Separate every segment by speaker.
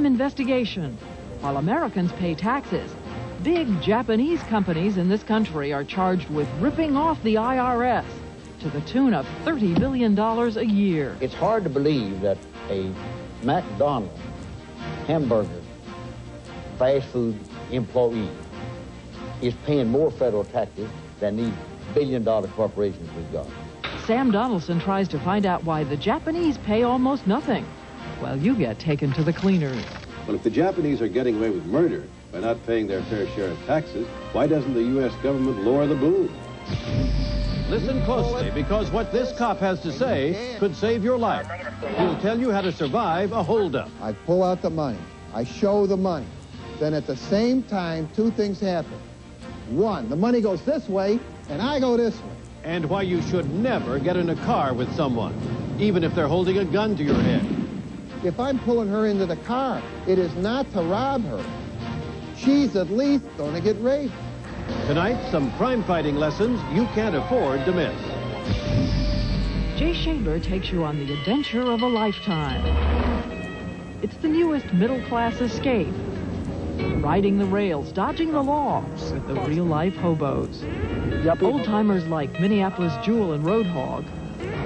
Speaker 1: primetime investigation. While Americans pay taxes, big Japanese companies in this country are charged with ripping off the IRS to the tune of $30 billion a year.
Speaker 2: It's hard to believe that a McDonald's hamburger fast food employee is paying more federal taxes than these billion-dollar corporations we've got.
Speaker 1: Sam Donaldson tries to find out why the Japanese pay almost nothing, while you get taken to the cleaners.
Speaker 3: Well, if the Japanese are getting away with murder by not paying their fair share of taxes, why doesn't the U.S. government lower the boom? Listen closely, because what this cop has to say could save your life. He'll tell you how to survive a holdup.
Speaker 4: I pull out the money. I show the money. Then at the same time, two things happen. One, the money goes this way, and I go this way.
Speaker 3: And why you should never get in a car with someone, even if they're holding a gun to your head.
Speaker 4: If I'm pulling her into the car, it is not to rob her. She's at least going to get raped.
Speaker 3: Tonight, some crime-fighting lessons you can't afford to miss.
Speaker 1: Jay Shadler takes you on the adventure of a lifetime. It's the newest middle-class escape. Riding the rails, dodging the law with the real-life hobos. Old-timers like Minneapolis Jewel and Roadhog,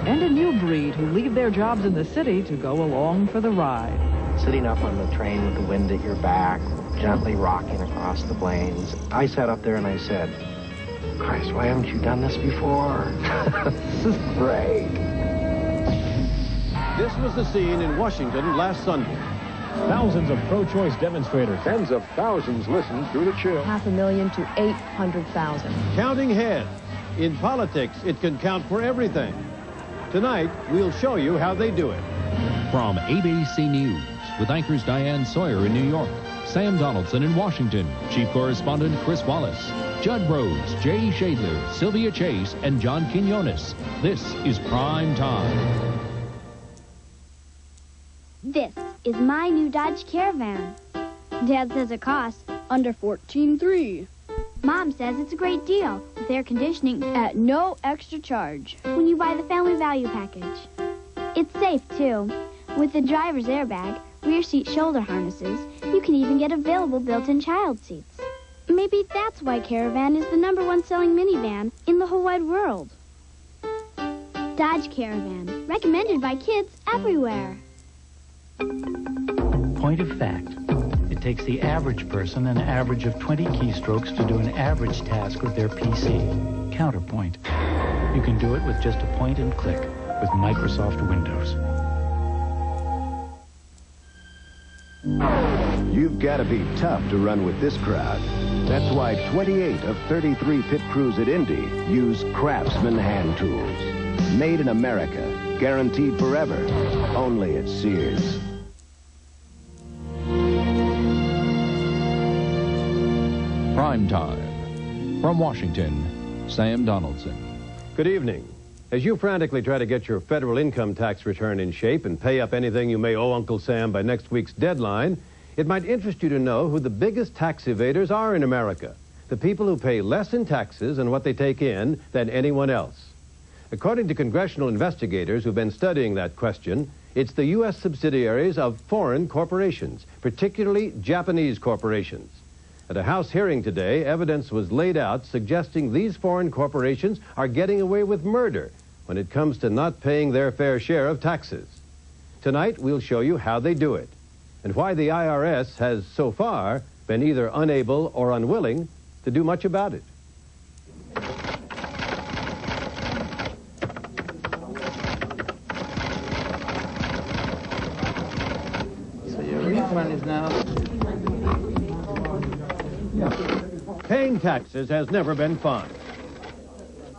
Speaker 1: and a new breed who leave their jobs in the city to go along for the ride.
Speaker 5: Sitting up on the train with the wind at your back, gently rocking across the plains, I sat up there and I said, Christ, why haven't you done this before? This is great.
Speaker 3: This was the scene in Washington last Sunday.
Speaker 6: Thousands of pro-choice demonstrators.
Speaker 7: Tens of thousands listened through the chill.
Speaker 8: 500,000 to 800,000.
Speaker 3: Counting heads. In politics, it can count for everything. Tonight, we'll show you how they do it.
Speaker 9: From ABC News, with anchors Diane Sawyer in New York, Sam Donaldson in Washington, Chief Correspondent Chris Wallace, Judd Rose, Jay Shadler, Sylvia Chase, and John Quinones. This is Prime Time.
Speaker 10: This is my new Dodge Caravan. Dad says it costs under $14,300. Mom says it's a great deal with air conditioning at no extra charge when you buy the Family Value Package. It's safe, too. With the driver's airbag, rear seat shoulder harnesses, you can even get available built-in child seats. Maybe that's why Caravan is the #1 selling minivan in the whole wide world. Dodge Caravan, recommended by kids everywhere.
Speaker 11: Point of fact, it takes the average person an average of 20 keystrokes to do an average task with their PC. Counterpoint. You can do it with just a point and click with Microsoft Windows.
Speaker 7: You've got to be tough to run with this crowd. That's why 28 of 33 pit crews at Indy use Craftsman hand tools. Made in America, guaranteed forever, only at Sears.
Speaker 9: Prime Time. From Washington, Sam Donaldson.
Speaker 3: Good evening. As you frantically try to get your federal income tax return in shape and pay up anything you may owe Uncle Sam by next week's deadline, it might interest you to know who the biggest tax evaders are in America. The people who pay less in taxes and what they take in than anyone else. According to congressional investigators who've been studying that question, it's the U.S. subsidiaries of foreign corporations, particularly Japanese corporations. At a House hearing today, evidence was laid out suggesting these foreign corporations are getting away with murder when it comes to not paying their fair share of taxes. Tonight, we'll show you how they do it and why the IRS has so far been either unable or unwilling to do much about it.
Speaker 12: So your refund is now...
Speaker 3: Paying taxes has never been fun.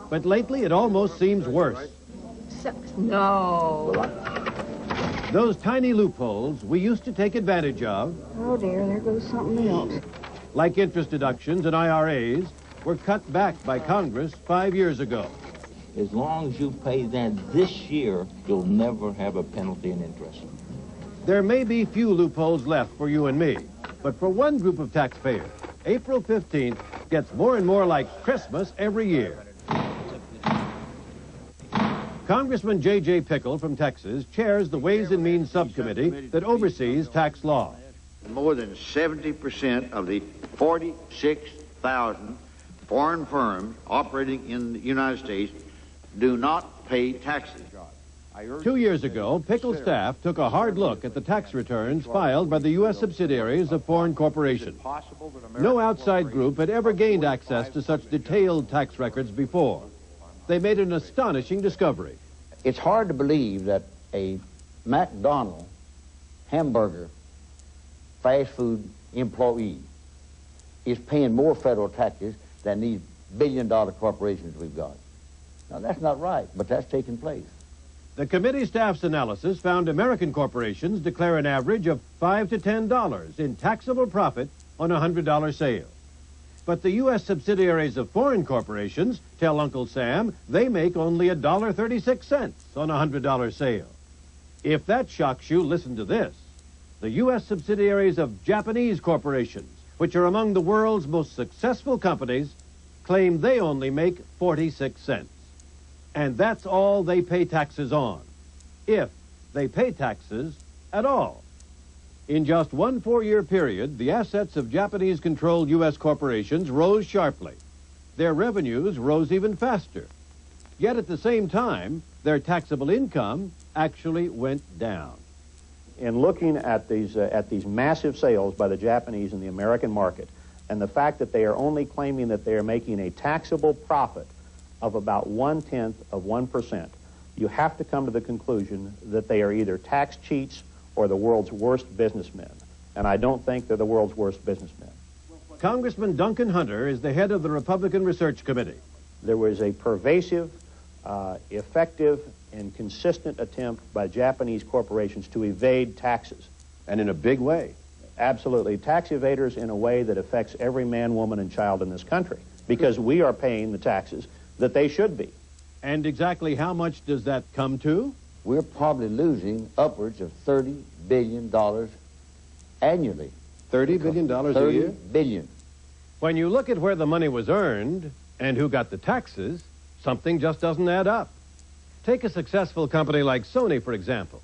Speaker 3: But lately, it almost seems worse.
Speaker 8: No.
Speaker 3: Those tiny loopholes we used to take advantage of,
Speaker 8: Oh, dear, there goes something else.
Speaker 3: like interest deductions and IRAs, were cut back by Congress 5 years ago.
Speaker 13: As long as you pay that this year, you'll never have a penalty in interest.
Speaker 3: There may be few loopholes left for you and me, but for one group of taxpayers, April 15th gets more and more like Christmas every year. Congressman J.J. Pickle from Texas chairs the Ways and Means Subcommittee that oversees tax law.
Speaker 2: More than 70% of the 46,000 foreign firms operating in the United States do not pay taxes.
Speaker 3: 2 years ago, Pickle staff took a hard look at the tax returns filed by the U.S. subsidiaries of foreign corporations. No outside group had ever gained access to such detailed tax records before. They made an astonishing discovery.
Speaker 2: It's hard to believe that a McDonald's hamburger fast food employee is paying more federal taxes than these billion-dollar corporations we've got. Now, that's not right, but that's taking place.
Speaker 3: The committee staff's analysis found American corporations declare an average of $5 to $10 in taxable profit on a $100 sale. But the U.S. subsidiaries of foreign corporations tell Uncle Sam they make only $1.36 on a $100 sale. If that shocks you, listen to this. The U.S. subsidiaries of Japanese corporations, which are among the world's most successful companies, claim they only make 46 cents. And that's all they pay taxes on, if they pay taxes at all. In just one 4-year period, the assets of Japanese-controlled U.S. corporations rose sharply. Their revenues rose even faster. Yet at the same time, their taxable income actually went down.
Speaker 14: In looking at these massive sales by the Japanese in the American market, and the fact that they are only claiming that they are making a taxable profit of about 0.1%, you have to come to the conclusion that they are either tax cheats or the world's worst businessmen. And I don't think they're the world's worst businessmen.
Speaker 3: Congressman Duncan Hunter is the head of the Republican Research Committee.
Speaker 14: There was a pervasive, effective, and consistent attempt by Japanese corporations to evade taxes.
Speaker 3: And in a big way.
Speaker 14: Absolutely. Tax evaders in a way that affects every man, woman, and child in this country, because we are paying the taxes that they should be.
Speaker 3: And exactly how much does that come to?
Speaker 2: We're probably losing upwards of $30 billion annually.
Speaker 3: $30 billion a year?
Speaker 2: $30 billion.
Speaker 3: When you look at where the money was earned and who got the taxes, something just doesn't add up. Take a successful company like Sony, for example.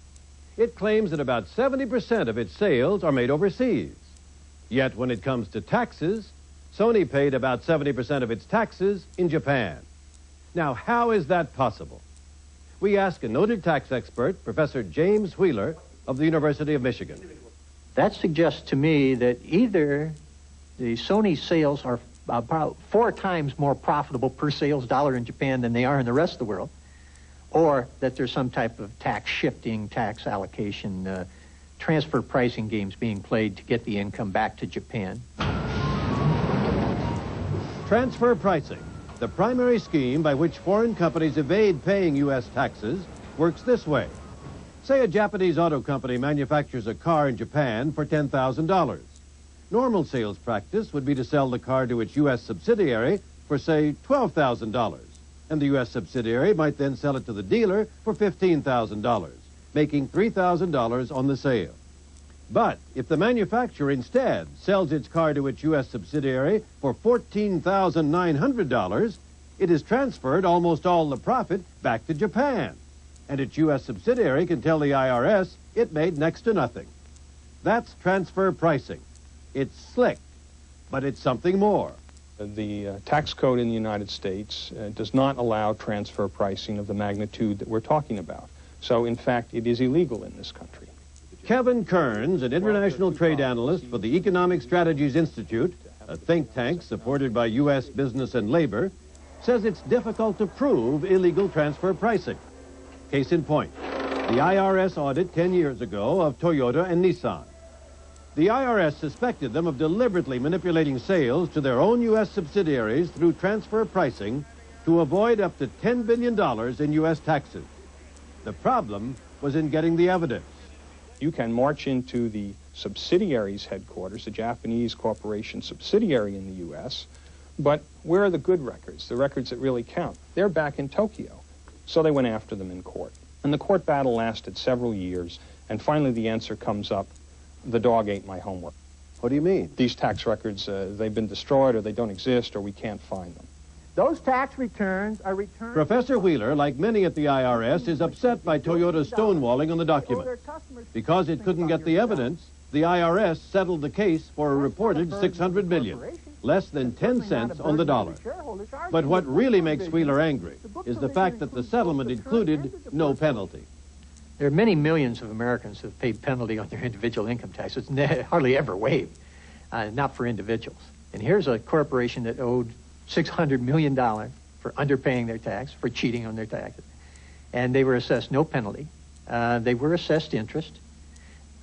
Speaker 3: It claims that about 70% of its sales are made overseas. Yet when it comes to taxes, Sony paid about 70% of its taxes in Japan. Now, how is that possible? We ask a noted tax expert, Professor James Wheeler of the University of Michigan.
Speaker 15: That suggests to me that either the Sony sales are about 4 times more profitable per sales dollar in Japan than they are in the rest of the world, or that there's some type of tax shifting, tax allocation, transfer pricing games being played to get the income back to Japan.
Speaker 3: Transfer pricing, the primary scheme by which foreign companies evade paying U.S. taxes, works this way. Say a Japanese auto company manufactures a car in Japan for $10,000. Normal sales practice would be to sell the car to its U.S. subsidiary for, say, $12,000. And the U.S. subsidiary might then sell it to the dealer for $15,000, making $3,000 on the sale. But if the manufacturer instead sells its car to its U.S. subsidiary for $14,900, it is transferred almost all the profit back to Japan. And its U.S. subsidiary can tell the IRS it made next to nothing. That's transfer pricing. It's slick, but it's something more.
Speaker 16: The tax code in the United States does not allow transfer pricing of the magnitude that we're talking about. So, in fact, it is illegal in this country.
Speaker 3: Kevin Kearns, an international trade analyst for the Economic Strategies Institute, a think tank supported by U.S. Business and Labor, says it's difficult to prove illegal transfer pricing. Case in point, the IRS audit 10 years ago of Toyota and Nissan. The IRS suspected them of deliberately manipulating sales to their own U.S. subsidiaries through transfer pricing to avoid up to $10 billion in U.S. taxes. The problem was in getting the evidence.
Speaker 16: You can march into the subsidiary's headquarters, the Japanese corporation subsidiary in the U.S., but where are the good records, the records that really count? They're back in Tokyo. So they went after them in court. And the court battle lasted several years, and finally the answer comes up, the dog ate my homework.
Speaker 3: What do you mean?
Speaker 16: These tax records, they've been destroyed, or they don't exist, or we can't find them.
Speaker 15: Those tax returns are returned...
Speaker 3: Professor Wheeler, like many at the IRS, is upset by Toyota's stonewalling on the document. Because it couldn't get the evidence, the IRS settled the case for a reported $600 million, less than 10 cents on the dollar. But what really makes Wheeler angry is the fact that the settlement included no penalty.
Speaker 15: There are many millions of Americans who have paid penalty on their individual income tax. It's hardly ever waived, not for individuals. And here's a corporation that owed $600 million for underpaying their tax, for cheating on their taxes. And they were assessed no penalty. They were assessed interest.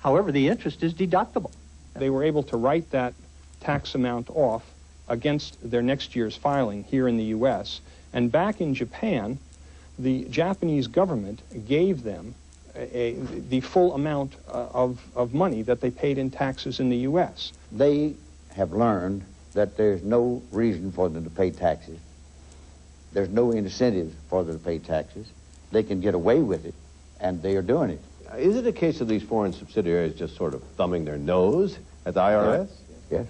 Speaker 15: However, the interest is deductible.
Speaker 16: They were able to write that tax amount off against their next year's filing here in the U.S. And back in Japan, the Japanese government gave them the full amount of money that they paid in taxes in the U.S.
Speaker 2: They have learned that there's no reason for them to pay taxes. There's no incentive for them to pay taxes. They can get away with it, and they are doing it.
Speaker 3: Is it a case of these foreign subsidiaries just sort of thumbing their nose at the IRS?
Speaker 2: Yes,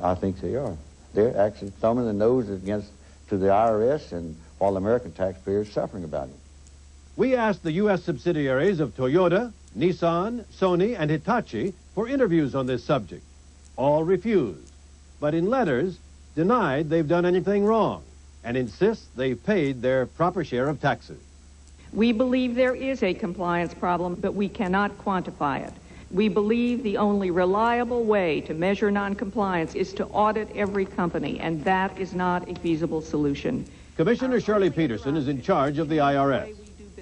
Speaker 2: I think they are. They're actually thumbing their nose to the IRS, and while the American taxpayer is suffering about it.
Speaker 3: We asked the U.S. subsidiaries of Toyota, Nissan, Sony, and Hitachi for interviews on this subject. All refused, but in letters denied they've done anything wrong and insist they've paid their proper share of taxes.
Speaker 17: We believe there is a compliance problem, but we cannot quantify it. We believe the only reliable way to measure noncompliance is to audit every company, and that is not a feasible solution.
Speaker 3: Commissioner Shirley Peterson is in charge of the IRS.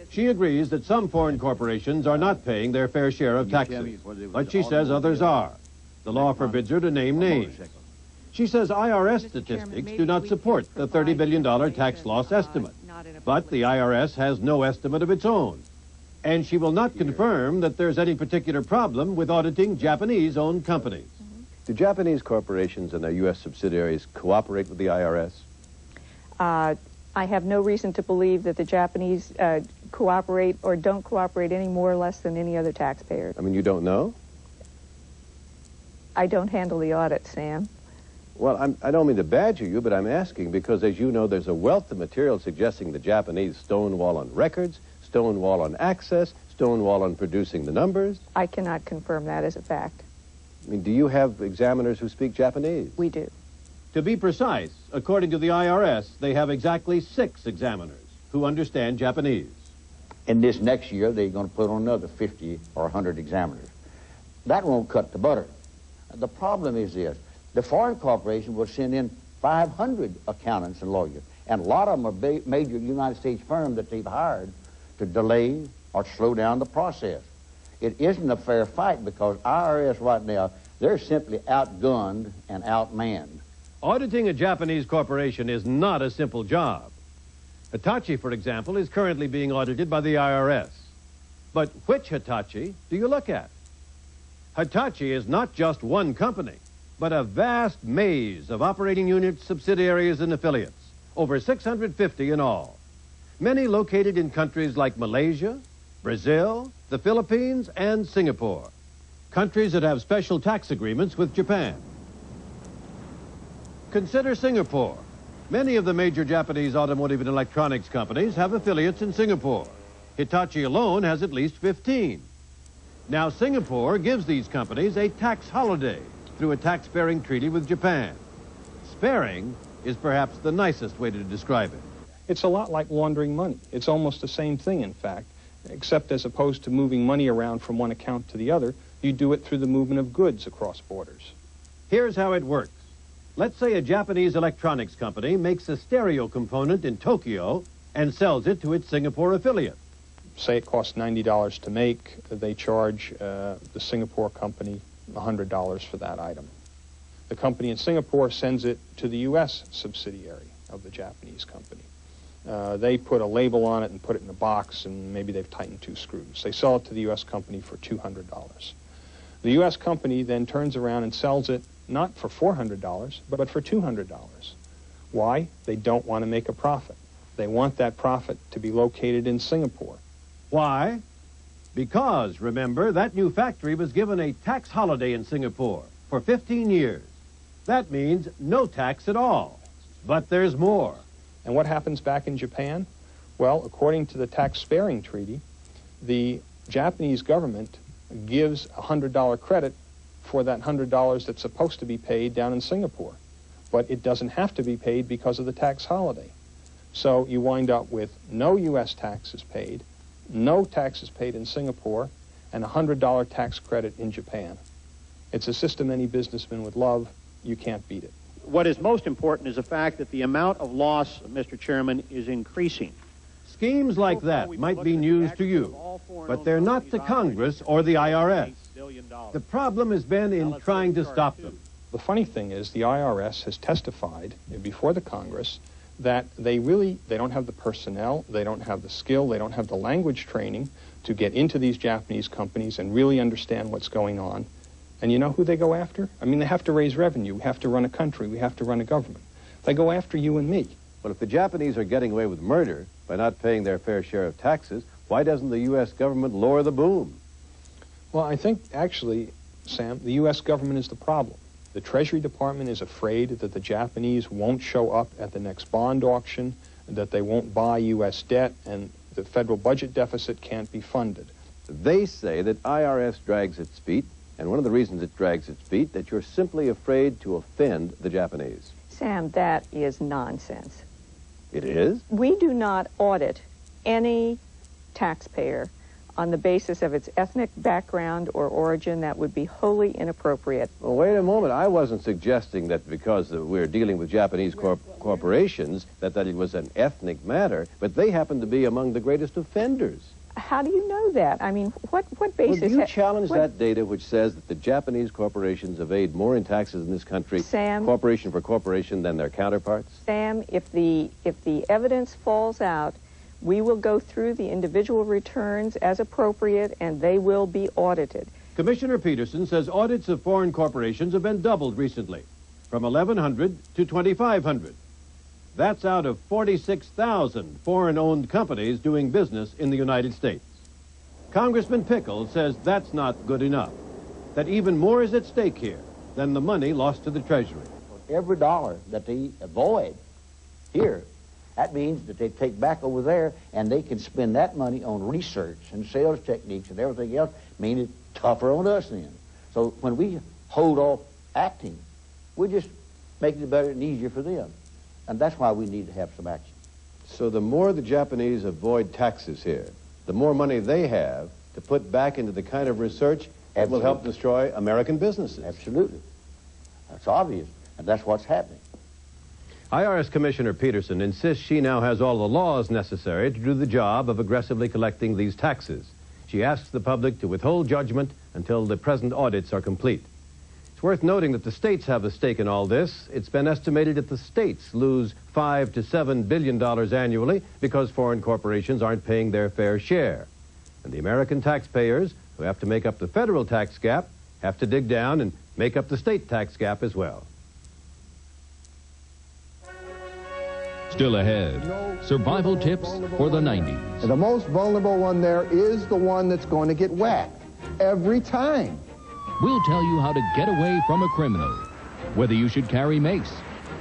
Speaker 3: She agrees that some foreign corporations are not paying their fair share of taxes, but she says others are. The law forbids her to name names. She says IRS statistics do not support the $30 billion tax loss estimate, but the IRS has no estimate of its own. And she will not confirm that there's any particular problem with auditing Japanese-owned companies. Do Japanese corporations and their U.S. subsidiaries cooperate with the IRS?
Speaker 17: I have no reason to believe that the Japanese cooperate or don't cooperate any more or less than any other taxpayer.
Speaker 3: I mean, you don't know?
Speaker 17: I don't handle the audit, Sam.
Speaker 3: Well, I don't mean to badger you, but I'm asking because, as you know, there's a wealth of material suggesting the Japanese stonewall on records, stonewall on access, stonewall on producing the numbers.
Speaker 17: I cannot confirm that as a fact.
Speaker 3: I mean, do you have examiners who speak Japanese?
Speaker 17: We do.
Speaker 3: To be precise, according to the IRS, they have exactly 6 examiners who understand Japanese.
Speaker 2: In this next year, they're going to put on another 50 or 100 examiners. That won't cut the butter. The problem is this. The foreign corporation will send in 500 accountants and lawyers, and a lot of them are major United States firms that they've hired to delay or slow down the process. It isn't a fair fight because IRS right now, they're simply outgunned and outmanned.
Speaker 3: Auditing a Japanese corporation is not a simple job. Hitachi, for example, is currently being audited by the IRS. But which Hitachi do you look at? Hitachi is not just one company, but a vast maze of operating units, subsidiaries, and affiliates, over 650 in all. Many located in countries like Malaysia, Brazil, the Philippines, and Singapore, countries that have special tax agreements with Japan. Consider Singapore. Many of the major Japanese automotive and electronics companies have affiliates in Singapore. Hitachi alone has at least 15. Now, Singapore gives these companies a tax holiday through a tax-sparing treaty with Japan. Sparing is perhaps the nicest way to describe it.
Speaker 16: It's a lot like laundering money. It's almost the same thing, in fact, except as opposed to moving money around from one account to the other, you do it through the movement of goods across borders.
Speaker 3: Here's how it works. Let's say a Japanese electronics company makes a stereo component in Tokyo and sells it to its Singapore affiliate.
Speaker 16: Say it costs $90 to make. They charge the Singapore company $100 for that item. The company in Singapore sends it to the U.S. subsidiary of the Japanese company. They put a label on it and put it in a box, and maybe they've tightened 2 screws. They sell it to the U.S. company for $200. The U.S. company then turns around and sells it not for $400, but for $200. Why? They don't want to make a profit. They want that profit to be located in Singapore.
Speaker 3: Why? Because, remember, that new factory was given a tax holiday in Singapore for 15 years. That means no tax at all. But there's more.
Speaker 16: And what happens back in Japan? Well, according to the tax-sparing treaty, the Japanese government gives a $100 credit for that $100 that's supposed to be paid down in Singapore. But it doesn't have to be paid because of the tax holiday. So you wind up with no U.S. taxes paid, no taxes paid in Singapore, and a $100 tax credit in Japan. It's a system any businessman would love. You can't beat it.
Speaker 14: What is most important is the fact that the amount of loss, Mr. Chairman, is increasing.
Speaker 3: Schemes like that might be news to you, but they're not to Congress or the IRS. The problem has been in trying to stop them.
Speaker 16: The funny thing is the IRS has testified before the Congress that they don't have the personnel, they don't have the skill, they don't have the language training to get into these Japanese companies and really understand what's going on. And you know who they go after? I mean, they have to raise revenue. We have to run a country. We have to run a government. They go after you and me.
Speaker 3: Well, if the Japanese are getting away with murder by not paying their fair share of taxes, why doesn't the U.S. government lower the boom?
Speaker 16: Well, I think, actually, Sam, the U.S. government is the problem. The Treasury Department is afraid that the Japanese won't show up at the next bond auction, and that they won't buy U.S. debt, and the federal budget deficit can't be funded.
Speaker 3: They say that IRS drags its feet, and one of the reasons it drags its feet, that you're simply afraid to offend the Japanese.
Speaker 17: Sam, that is nonsense.
Speaker 3: It is?
Speaker 17: We do not audit any taxpayer on the basis of its ethnic background or origin. That would be wholly inappropriate.
Speaker 3: Well, wait a moment. I wasn't suggesting that because we're dealing with Japanese corporations that it was an ethnic matter, but they happen to be among the greatest offenders.
Speaker 17: How do you know that? I mean, what basis...
Speaker 3: Well, do you challenge that data which says that the Japanese corporations evade more in taxes in this country,
Speaker 17: Sam,
Speaker 3: corporation for corporation, than their counterparts?
Speaker 17: Sam, if the evidence falls out, we will go through the individual returns as appropriate, and they will be audited.
Speaker 3: Commissioner Peterson says audits of foreign corporations have been doubled recently, from 1,100 to 2,500. That's out of 46,000 foreign-owned companies doing business in the United States. Congressman Pickles says that's not good enough, that even more is at stake here than the money lost to the Treasury.
Speaker 2: Every dollar that they avoid here, that means that they take back over there and they can spend that money on research and sales techniques and everything else, meaning it's tougher on us then. So when we hold off acting, we're just making it better and easier for them. And that's why we need to have some action.
Speaker 3: So the more the Japanese avoid taxes here, the more money they have to put back into the kind of research that will help destroy American businesses.
Speaker 2: Absolutely. That's obvious, and that's what's happening.
Speaker 3: IRS Commissioner Peterson insists she now has all the laws necessary to do the job of aggressively collecting these taxes. She asks the public to withhold judgment until the present audits are complete. It's worth noting that the states have a stake in all this. It's been estimated that the states lose $5 to $7 billion annually because foreign corporations aren't paying their fair share. And the American taxpayers, who have to make up the federal tax gap, have to dig down and make up the state tax gap as well.
Speaker 9: Still ahead, survival tips for the 90s.
Speaker 4: The most vulnerable one there is the one that's going to get whacked every time.
Speaker 9: We'll tell you how to get away from a criminal, whether you should carry mace,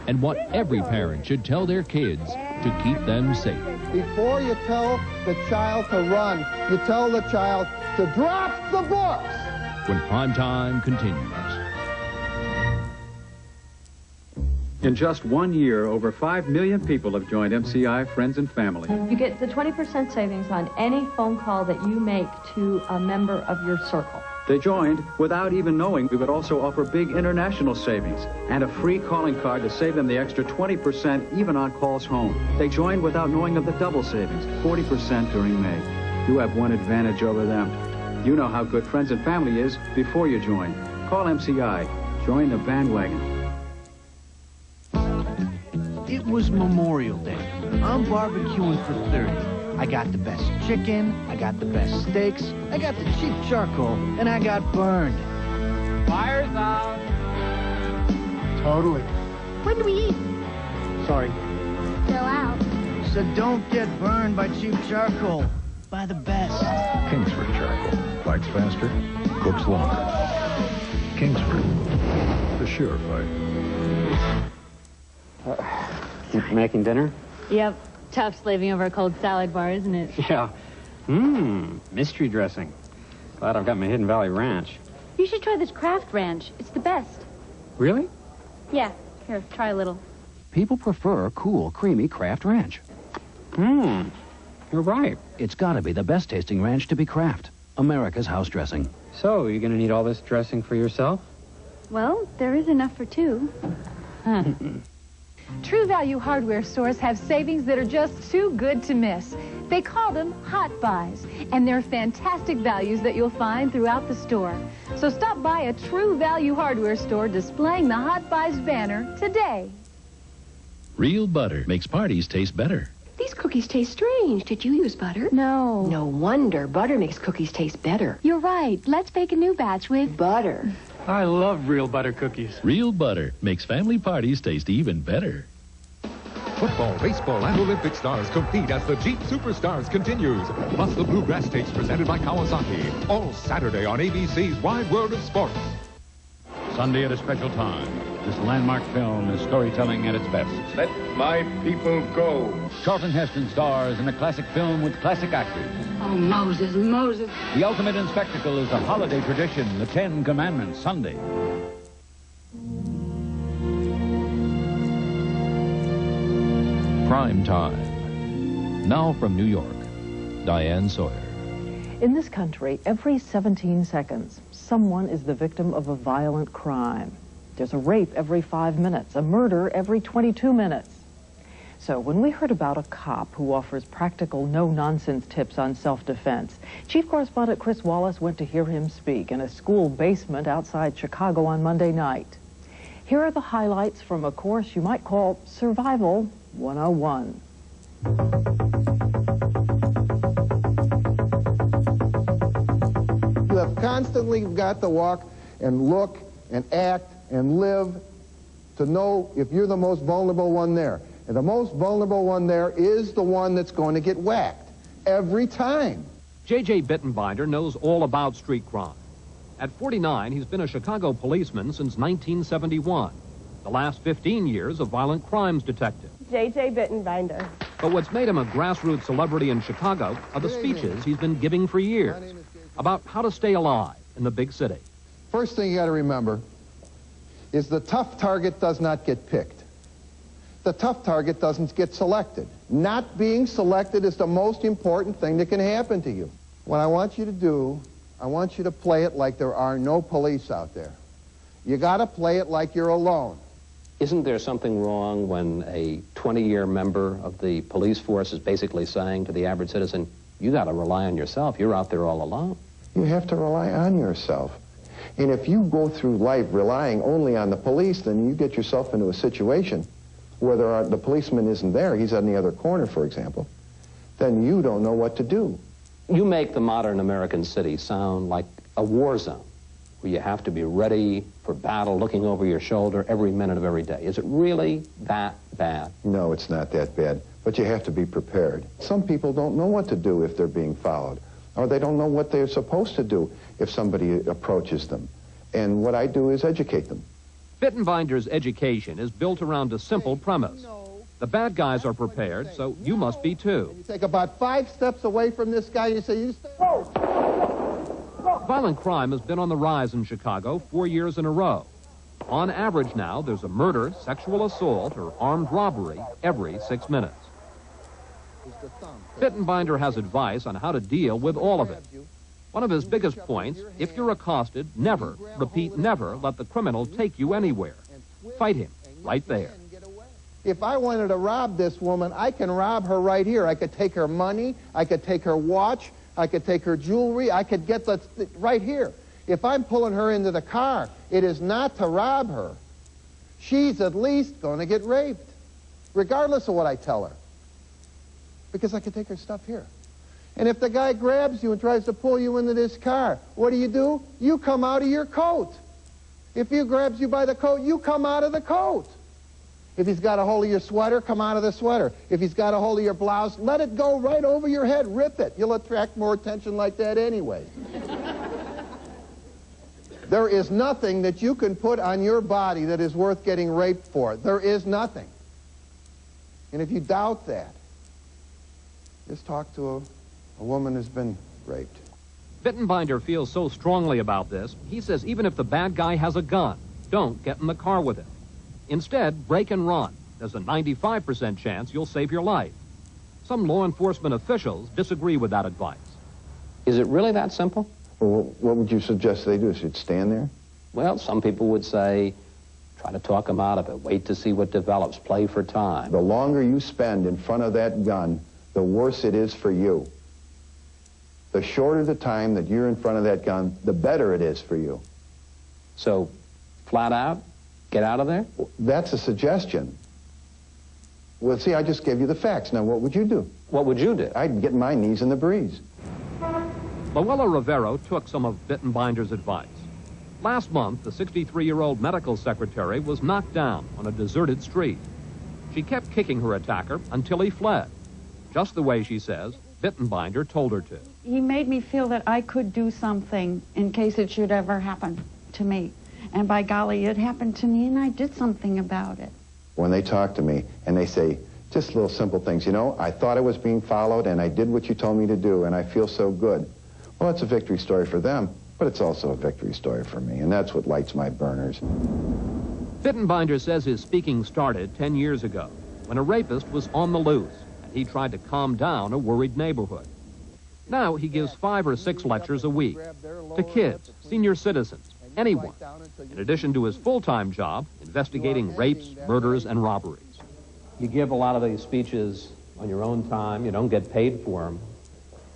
Speaker 9: and what every parent should tell their kids to keep them safe.
Speaker 4: Before you tell the child to run, you tell the child to drop the books.
Speaker 9: When Primetime continues.
Speaker 18: In just 1 year, over 5 million people have joined MCI Friends and Family.
Speaker 19: You get the 20% savings on any phone call that you make to a member of your circle.
Speaker 18: They joined without even knowing we would also offer big international savings and a free calling card to save them the extra 20% even on calls home. They joined without knowing of the double savings, 40% during May. You have one advantage over them. You know how good Friends and Family is before you join. Call MCI. Join the bandwagon.
Speaker 20: It was Memorial Day. I'm barbecuing for 30. I got the best chicken, I got the best steaks, I got the cheap charcoal, and I got burned.
Speaker 12: Fire's out.
Speaker 20: Totally.
Speaker 10: When do we eat?
Speaker 20: Sorry.
Speaker 10: Still out.
Speaker 20: So don't get burned by cheap charcoal. Buy the best.
Speaker 21: Kingsford charcoal. Fights faster, cooks longer. Kingsford. The sure fight.
Speaker 22: Making dinner?
Speaker 23: Yep. Tough slaving over a cold salad bar, isn't it?
Speaker 22: Yeah. Mystery dressing. Glad I've got my Hidden Valley Ranch.
Speaker 23: You should try this Kraft Ranch. It's the best.
Speaker 1: Really?
Speaker 23: Yeah. Here, try a little.
Speaker 1: People prefer cool, creamy Kraft Ranch. You're right.
Speaker 5: It's got to be the best tasting ranch to be Kraft. America's house dressing.
Speaker 1: So, you're going to need all this dressing for yourself?
Speaker 23: Well, there is enough for two.
Speaker 22: True Value hardware stores have savings that are just too good to miss. They call them Hot Buys, and they're fantastic values that you'll find throughout the store. So stop by a True Value hardware store displaying the Hot Buys banner today.
Speaker 9: Real butter makes parties taste better.
Speaker 24: These cookies taste strange. Did you use butter?
Speaker 23: No.
Speaker 24: No wonder. Butter makes cookies taste better.
Speaker 23: You're right. Let's bake a new batch with
Speaker 24: butter.
Speaker 1: I love real butter cookies.
Speaker 9: Real butter makes family parties taste even better.
Speaker 25: Football, baseball, and Olympic stars compete as the Jeep Superstars continues. Plus the Bluegrass Stakes presented by Kawasaki. All Saturday on ABC's Wide World of Sports.
Speaker 26: Sunday at a special time. This landmark film is storytelling at its best.
Speaker 27: Let my people go.
Speaker 26: Charlton Heston stars in a classic film with classic actors.
Speaker 24: Oh, Moses, Moses.
Speaker 26: The ultimate in spectacle is the holiday tradition, the Ten Commandments, Sunday.
Speaker 9: Primetime. Now from New York, Diane Sawyer.
Speaker 28: In this country, every 17 seconds, someone is the victim of a violent crime. There's a rape every 5 minutes, a murder every 22 minutes. So when we heard about a cop who offers practical, no-nonsense tips on self-defense, Chief Correspondent Chris Wallace went to hear him speak in a school basement outside Chicago on Monday night. Here are the highlights from a course you might call Survival 101.
Speaker 4: You have constantly got to walk and look and act and live to know if you're the most vulnerable one there. And the most vulnerable one there is the one that's going to get whacked every time.
Speaker 29: J.J. Bittenbinder knows all about street crime. At 49, he's been a Chicago policeman since 1971. The last 15 years, a violent crimes detective.
Speaker 30: J.J. Bittenbinder.
Speaker 29: But what's made him a grassroots celebrity in Chicago are the speeches he's been giving for years about how to stay alive in the big city.
Speaker 4: First thing you got to remember is the tough target does not get picked. The tough target doesn't get selected. Not being selected is the most important thing that can happen to you. What I want you to do, I want you to play it like there are no police out there. You got to play it like you're alone.
Speaker 31: Isn't there something wrong when a 20-year member of the police force is basically saying to the average citizen, you got to rely on yourself. You're out there all alone.
Speaker 32: You have to rely on yourself. And if you go through life relying only on the police, then you get yourself into a situation where the policeman isn't there, he's on the other corner, for example, then you don't know what to do.
Speaker 31: You make the modern American city sound like a war zone, where you have to be ready for battle, looking over your shoulder every minute of every day. Is it really that bad?
Speaker 32: No, it's not that bad, but you have to be prepared. Some people don't know what to do if they're being followed, or they don't know what they're supposed to do if somebody approaches them. And what I do is educate them.
Speaker 29: Bittenbinder's education is built around a simple premise. The bad guys are prepared, so you must be too.
Speaker 4: You take about 5 steps away from this guy, you say, you stay.
Speaker 29: Violent crime has been on the rise in Chicago 4 years in a row. On average now, there's a murder, sexual assault, or armed robbery every 6 minutes. Bittenbinder has advice on how to deal with all of it. One of his biggest points, if you're accosted, never, repeat never, let the criminal take you anywhere. Fight him right there.
Speaker 4: If I wanted to rob this woman, I can rob her right here. I could take her money, I could take her watch, I could take her jewelry, I could get the right here. If I'm pulling her into the car, it is not to rob her. She's at least going to get raped, regardless of what I tell her. Because I could take her stuff here. And if the guy grabs you and tries to pull you into this car, what do? You come out of your coat. If he grabs you by the coat, you come out of the coat. If he's got a hold of your sweater, come out of the sweater. If he's got a hold of your blouse, let it go right over your head. Rip it. You'll attract more attention like that anyway. There is nothing that you can put on your body that is worth getting raped for. There is nothing. And if you doubt that, just talk to a woman who's been raped.
Speaker 29: Bittenbinder feels so strongly about this, he says even if the bad guy has a gun, don't get in the car with him. Instead, break and run. There's a 95% chance you'll save your life. Some law enforcement officials disagree with that advice.
Speaker 31: Is it really that simple?
Speaker 32: Well, what would you suggest they do? Should stand there?
Speaker 31: Well, some people would say, try to talk them out of it. Wait to see what develops. Play for time.
Speaker 32: The longer you spend in front of that gun, the worse it is for you. The shorter the time that you're in front of that gun, the better it is for you.
Speaker 31: So, flat out, get out of there?
Speaker 32: That's a suggestion. Well, see, I just gave you the facts. Now, what would you do?
Speaker 31: What would you do?
Speaker 32: I'd get my knees in the breeze.
Speaker 29: Luella Rivero took some of Bittenbinder's advice. Last month, the 63-year-old medical secretary was knocked down on a deserted street. She kept kicking her attacker until he fled, just the way, she says, Bittenbinder told her to.
Speaker 2: He made me feel that I could do something in case it should ever happen to me. And by golly, it happened to me, and I did something about it.
Speaker 32: When they talk to me and they say just little simple things, you know, I thought I was being followed and I did what you told me to do and I feel so good. Well, it's a victory story for them, but it's also a victory story for me, and that's what lights my burners.
Speaker 29: Bittenbinder says his speaking started 10 years ago when a rapist was on the loose and he tried to calm down a worried neighborhood. Now he gives 5 or 6 lectures a week to kids, senior citizens, anyone, in addition to his full-time job investigating rapes, murders, and robberies.
Speaker 31: You give a lot of these speeches on your own time. You don't get paid for them.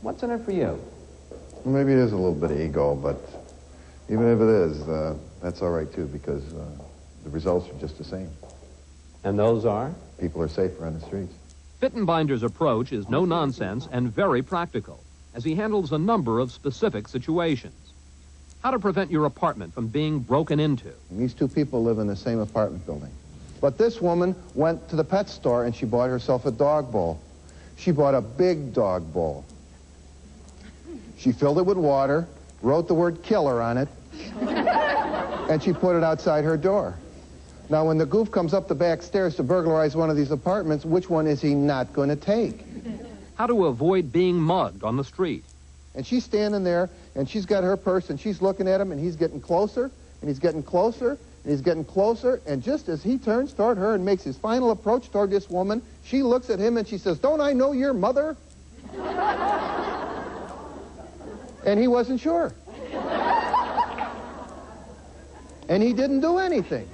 Speaker 31: What's in it for you?
Speaker 32: Maybe it is a little bit of ego, but even if it is, that's all right, too, because the results are just the same.
Speaker 31: And those are?
Speaker 32: People are safer on the streets.
Speaker 29: Bittenbinder's approach is no nonsense and very practical, as he handles a number of specific situations. How to prevent your apartment from being broken into.
Speaker 4: These two people live in the same apartment building. But this woman went to the pet store and she bought herself a dog bowl. She bought a big dog bowl. She filled it with water, wrote the word killer on it, and she put it outside her door. Now, when the goof comes up the back stairs to burglarize one of these apartments, which one is he not going to take?
Speaker 29: How to avoid being mugged on the street.
Speaker 4: And she's standing there, and she's got her purse, and she's looking at him, and he's getting closer, and he's getting closer, and he's getting closer, and just as he turns toward her and makes his final approach toward this woman, she looks at him and she says, "Don't I know your mother?" And he wasn't sure. And he didn't do anything.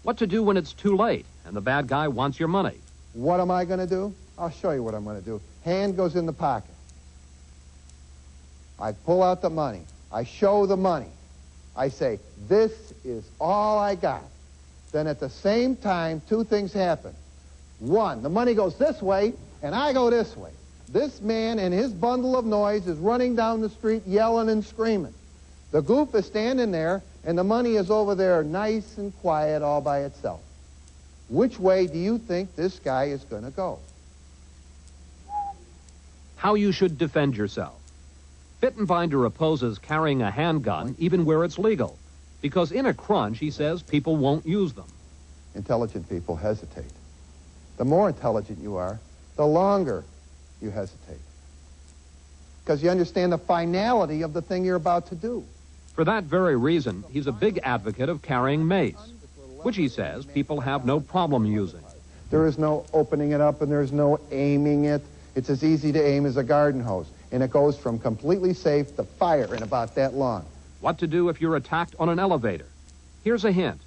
Speaker 29: What to do when it's too late and the bad guy wants your money.
Speaker 4: What am I going to do? I'll show you what I'm going to do. Hand goes in the pocket. I pull out the money. I show the money. I say, this is all I got. Then at the same time, 2 things happen. 1, the money goes this way, and I go this way. This man and his bundle of noise is running down the street yelling and screaming. The goof is standing there, and the money is over there nice and quiet all by itself. Which way do you think this guy is going to go?
Speaker 29: How you should defend yourself. Bittenbinder opposes carrying a handgun even where it's legal, because in a crunch, he says, people won't use them.
Speaker 4: Intelligent people hesitate. The more intelligent you are, the longer you hesitate. Because you understand the finality of the thing you're about to do.
Speaker 29: For that very reason, he's a big advocate of carrying mace, which he says people have no problem using.
Speaker 4: There is no opening it up and there's no aiming it. It's as easy to aim as a garden hose. And it goes from completely safe to fire in about that long.
Speaker 29: What to do if you're attacked on an elevator. Here's a hint.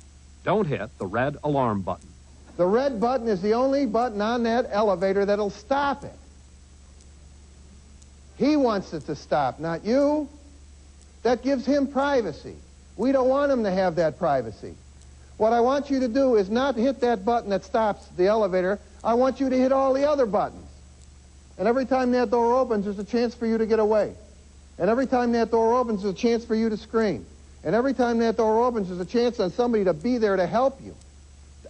Speaker 29: Don't hit the red alarm button.
Speaker 4: The red button is the only button on that elevator that'll stop it. He wants it to stop, not you. That gives him privacy. We don't want him to have that privacy. What I want you to do is not hit that button that stops the elevator. I want you to hit all the other buttons. And every time that door opens, there's a chance for you to get away. And every time that door opens, there's a chance for you to scream. And every time that door opens, there's a chance on somebody to be there to help you.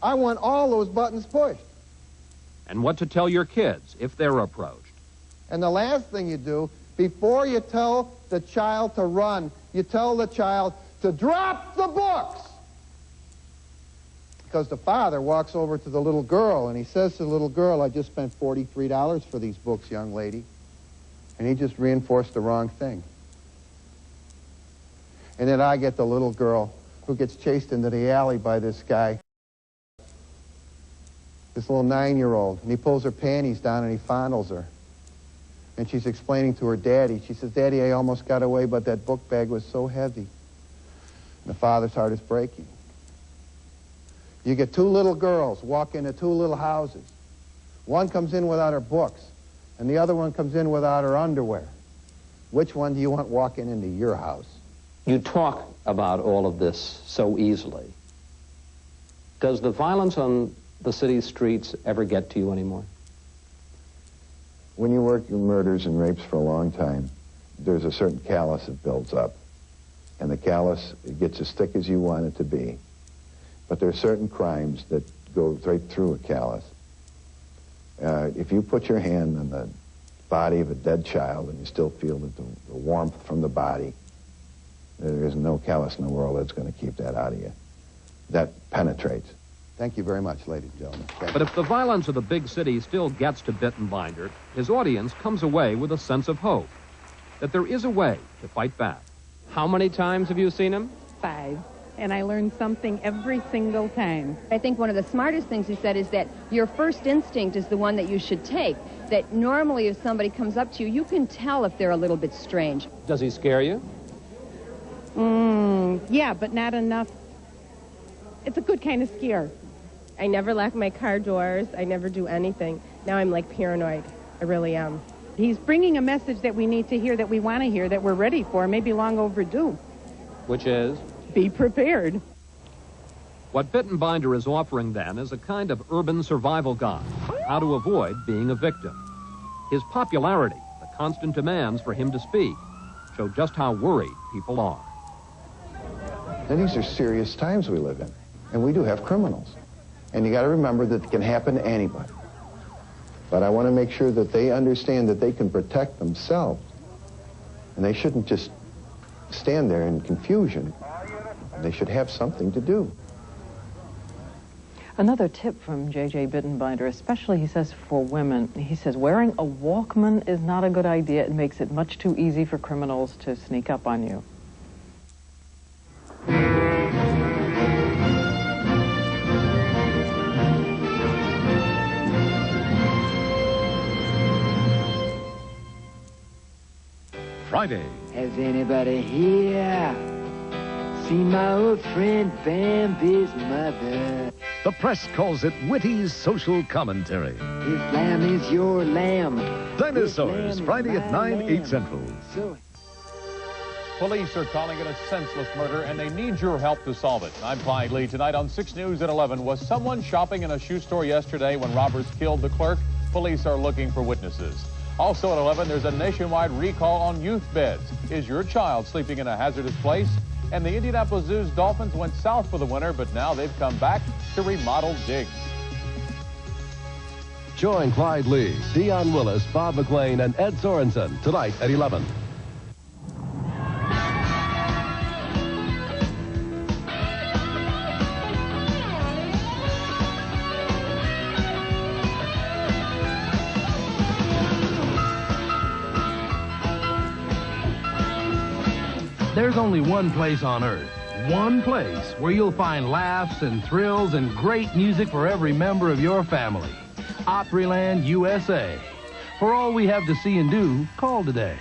Speaker 4: I want all those buttons pushed.
Speaker 29: And what to tell your kids if they're approached.
Speaker 4: And the last thing you do, before you tell the child to run, you tell the child to drop the books. Because the father walks over to the little girl and he says to the little girl, "I just spent $43 for these books, young lady." And he just reinforced the wrong thing. And then I get the little girl who gets chased into the alley by this guy, this little 9-year-old, and he pulls her panties down and he fondles her. And she's explaining to her daddy. She says, "Daddy, I almost got away, but that book bag was so heavy." And the father's heart is breaking. You get two little girls walk into two little houses. One comes in without her books, and the other one comes in without her underwear. Which one do you want walking into your house?
Speaker 31: You talk about all of this so easily. Does the violence on the city's streets ever get to you anymore?
Speaker 32: When you work in murders and rapes for a long time, there's a certain callus that builds up. And the callus, it gets as thick as you want it to be. But there are certain crimes that go right through a callus. If you put your hand on the body of a dead child and you still feel that the warmth from the body, there is no callus in the world that's going to keep that out of you. That penetrates.
Speaker 4: Thank you very much, ladies and gentlemen.
Speaker 29: But if the violence of the big city still gets to Bittenbinder, his audience comes away with a sense of hope, that there is a way to fight back.
Speaker 3: How many times have you seen him?
Speaker 6: 5. And I learned something every single time.
Speaker 7: I think one of the smartest things he said is that your first instinct is the one that you should take. That normally if somebody comes up to you, you can tell if they're a little bit strange.
Speaker 31: Does he scare you?
Speaker 6: Yeah, but not enough. It's a good kind of scare.
Speaker 8: I never lock my car doors. I never do anything. Now I'm like paranoid. I really am.
Speaker 6: He's bringing a message that we need to hear, that we want to hear, that we're ready for, maybe long overdue.
Speaker 31: Which is?
Speaker 6: Be prepared.
Speaker 29: What Bittenbinder is offering then is a kind of urban survival guide, how to avoid being a victim. His popularity, the constant demands for him to speak, show just how worried people are.
Speaker 32: And these are serious times we live in, and we do have criminals. And you got to remember that it can happen to anybody. But I want to make sure that they understand that they can protect themselves. And they shouldn't just stand there in confusion. They should have something to do.
Speaker 28: Another tip from J.J. Bittenbinder, especially, he says, for women. He says, wearing a Walkman is not a good idea. It makes it much too easy for criminals to sneak up on you.
Speaker 25: Friday.
Speaker 11: Has anybody here seen my old friend Bambi's mother?
Speaker 21: The press calls it witty social commentary.
Speaker 11: His lamb is your lamb.
Speaker 21: Dinosaurs, Friday at 9, 8 Central.
Speaker 13: Police are calling it a senseless murder, and they need your help to solve it. I'm Clyde Lee. Tonight on 6 News at 11, was someone shopping in a shoe store yesterday when robbers killed the clerk? Police are looking for witnesses. Also at 11, there's a nationwide recall on youth beds. Is your child sleeping in a hazardous place? And the Indianapolis Zoo's Dolphins went south for the winter, but now they've come back to remodel digs.
Speaker 14: Join Clyde Lee, Dion Willis, Bob McLean, and Ed Sorensen tonight at 11.
Speaker 20: There's only one place on Earth, one place where you'll find laughs and thrills and great music for every member of your family. Opryland, USA. For all we have to see and do, call today.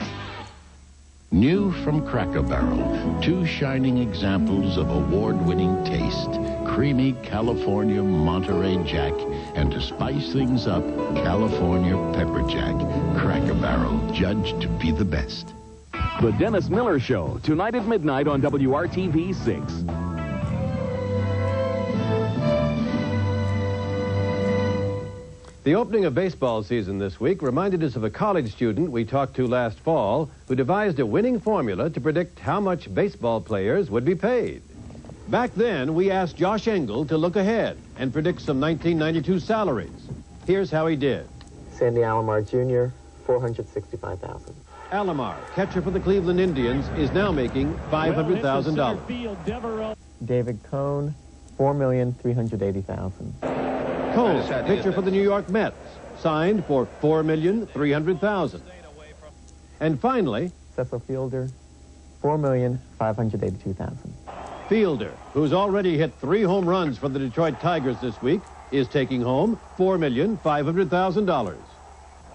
Speaker 15: New from Cracker Barrel, 2 shining examples of award-winning taste. Creamy California Monterey Jack, and to spice things up, California Pepper Jack. Cracker Barrel, judged to be the best.
Speaker 16: The Dennis Miller Show, tonight at midnight on WRTV 6.
Speaker 17: The opening of baseball season this week reminded us of a college student we talked to last fall who devised a winning formula to predict how much baseball players would be paid. Back then, we asked Josh Engel to look ahead and predict some 1992 salaries. Here's how he did.
Speaker 19: Sandy Alomar Jr., $465,000.
Speaker 17: Alomar, catcher for the Cleveland Indians, is now making $500,000.
Speaker 19: David Cohn, $4,380,000.
Speaker 17: Cohn, pitcher for the New York Mets, signed for $4,300,000. And finally,
Speaker 19: Cecil Fielder, $4,582,000.
Speaker 17: Fielder, who's already hit 3 home runs for the Detroit Tigers this week, is taking home $4,500,000.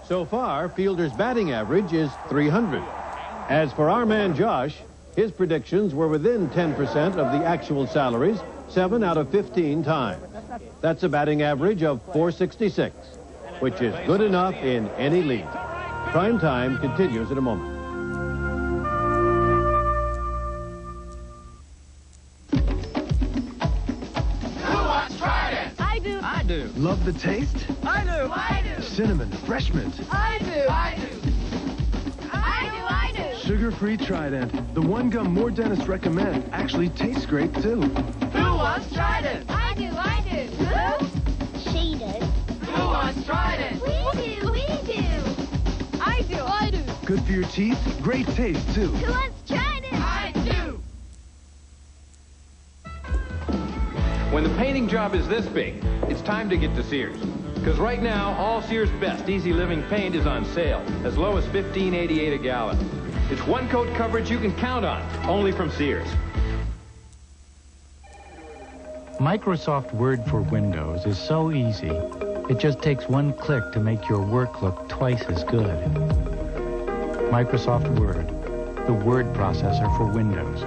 Speaker 17: So far, Fielder's batting average is .300. As for our man Josh, his predictions were within 10% of the actual salaries 7 out of 15 times. That's a batting average of .466, which is good enough in any league. Primetime continues in a moment.
Speaker 20: Love the taste?
Speaker 1: I do. I do.
Speaker 20: Cinnamon refreshment?
Speaker 1: I do. I do. I do. I do.
Speaker 20: Sugar-free Trident. The one gum more dentists recommend actually tastes great, too.
Speaker 1: Who wants Trident? I do. I do. Who? She does. Who wants Trident? We do. We do. I do. I do.
Speaker 20: Good for your teeth. Great taste, too.
Speaker 1: Who wants Trident? I do.
Speaker 3: When the painting job is this big, it's time to get to Sears. Because right now, all Sears Best Easy Living paint is on sale, as low as $15.88 a gallon. It's one-coat coverage you can count on, only from Sears.
Speaker 5: Microsoft Word for Windows is so easy, it just takes one click to make your work look twice as good. Microsoft Word, the word processor for Windows.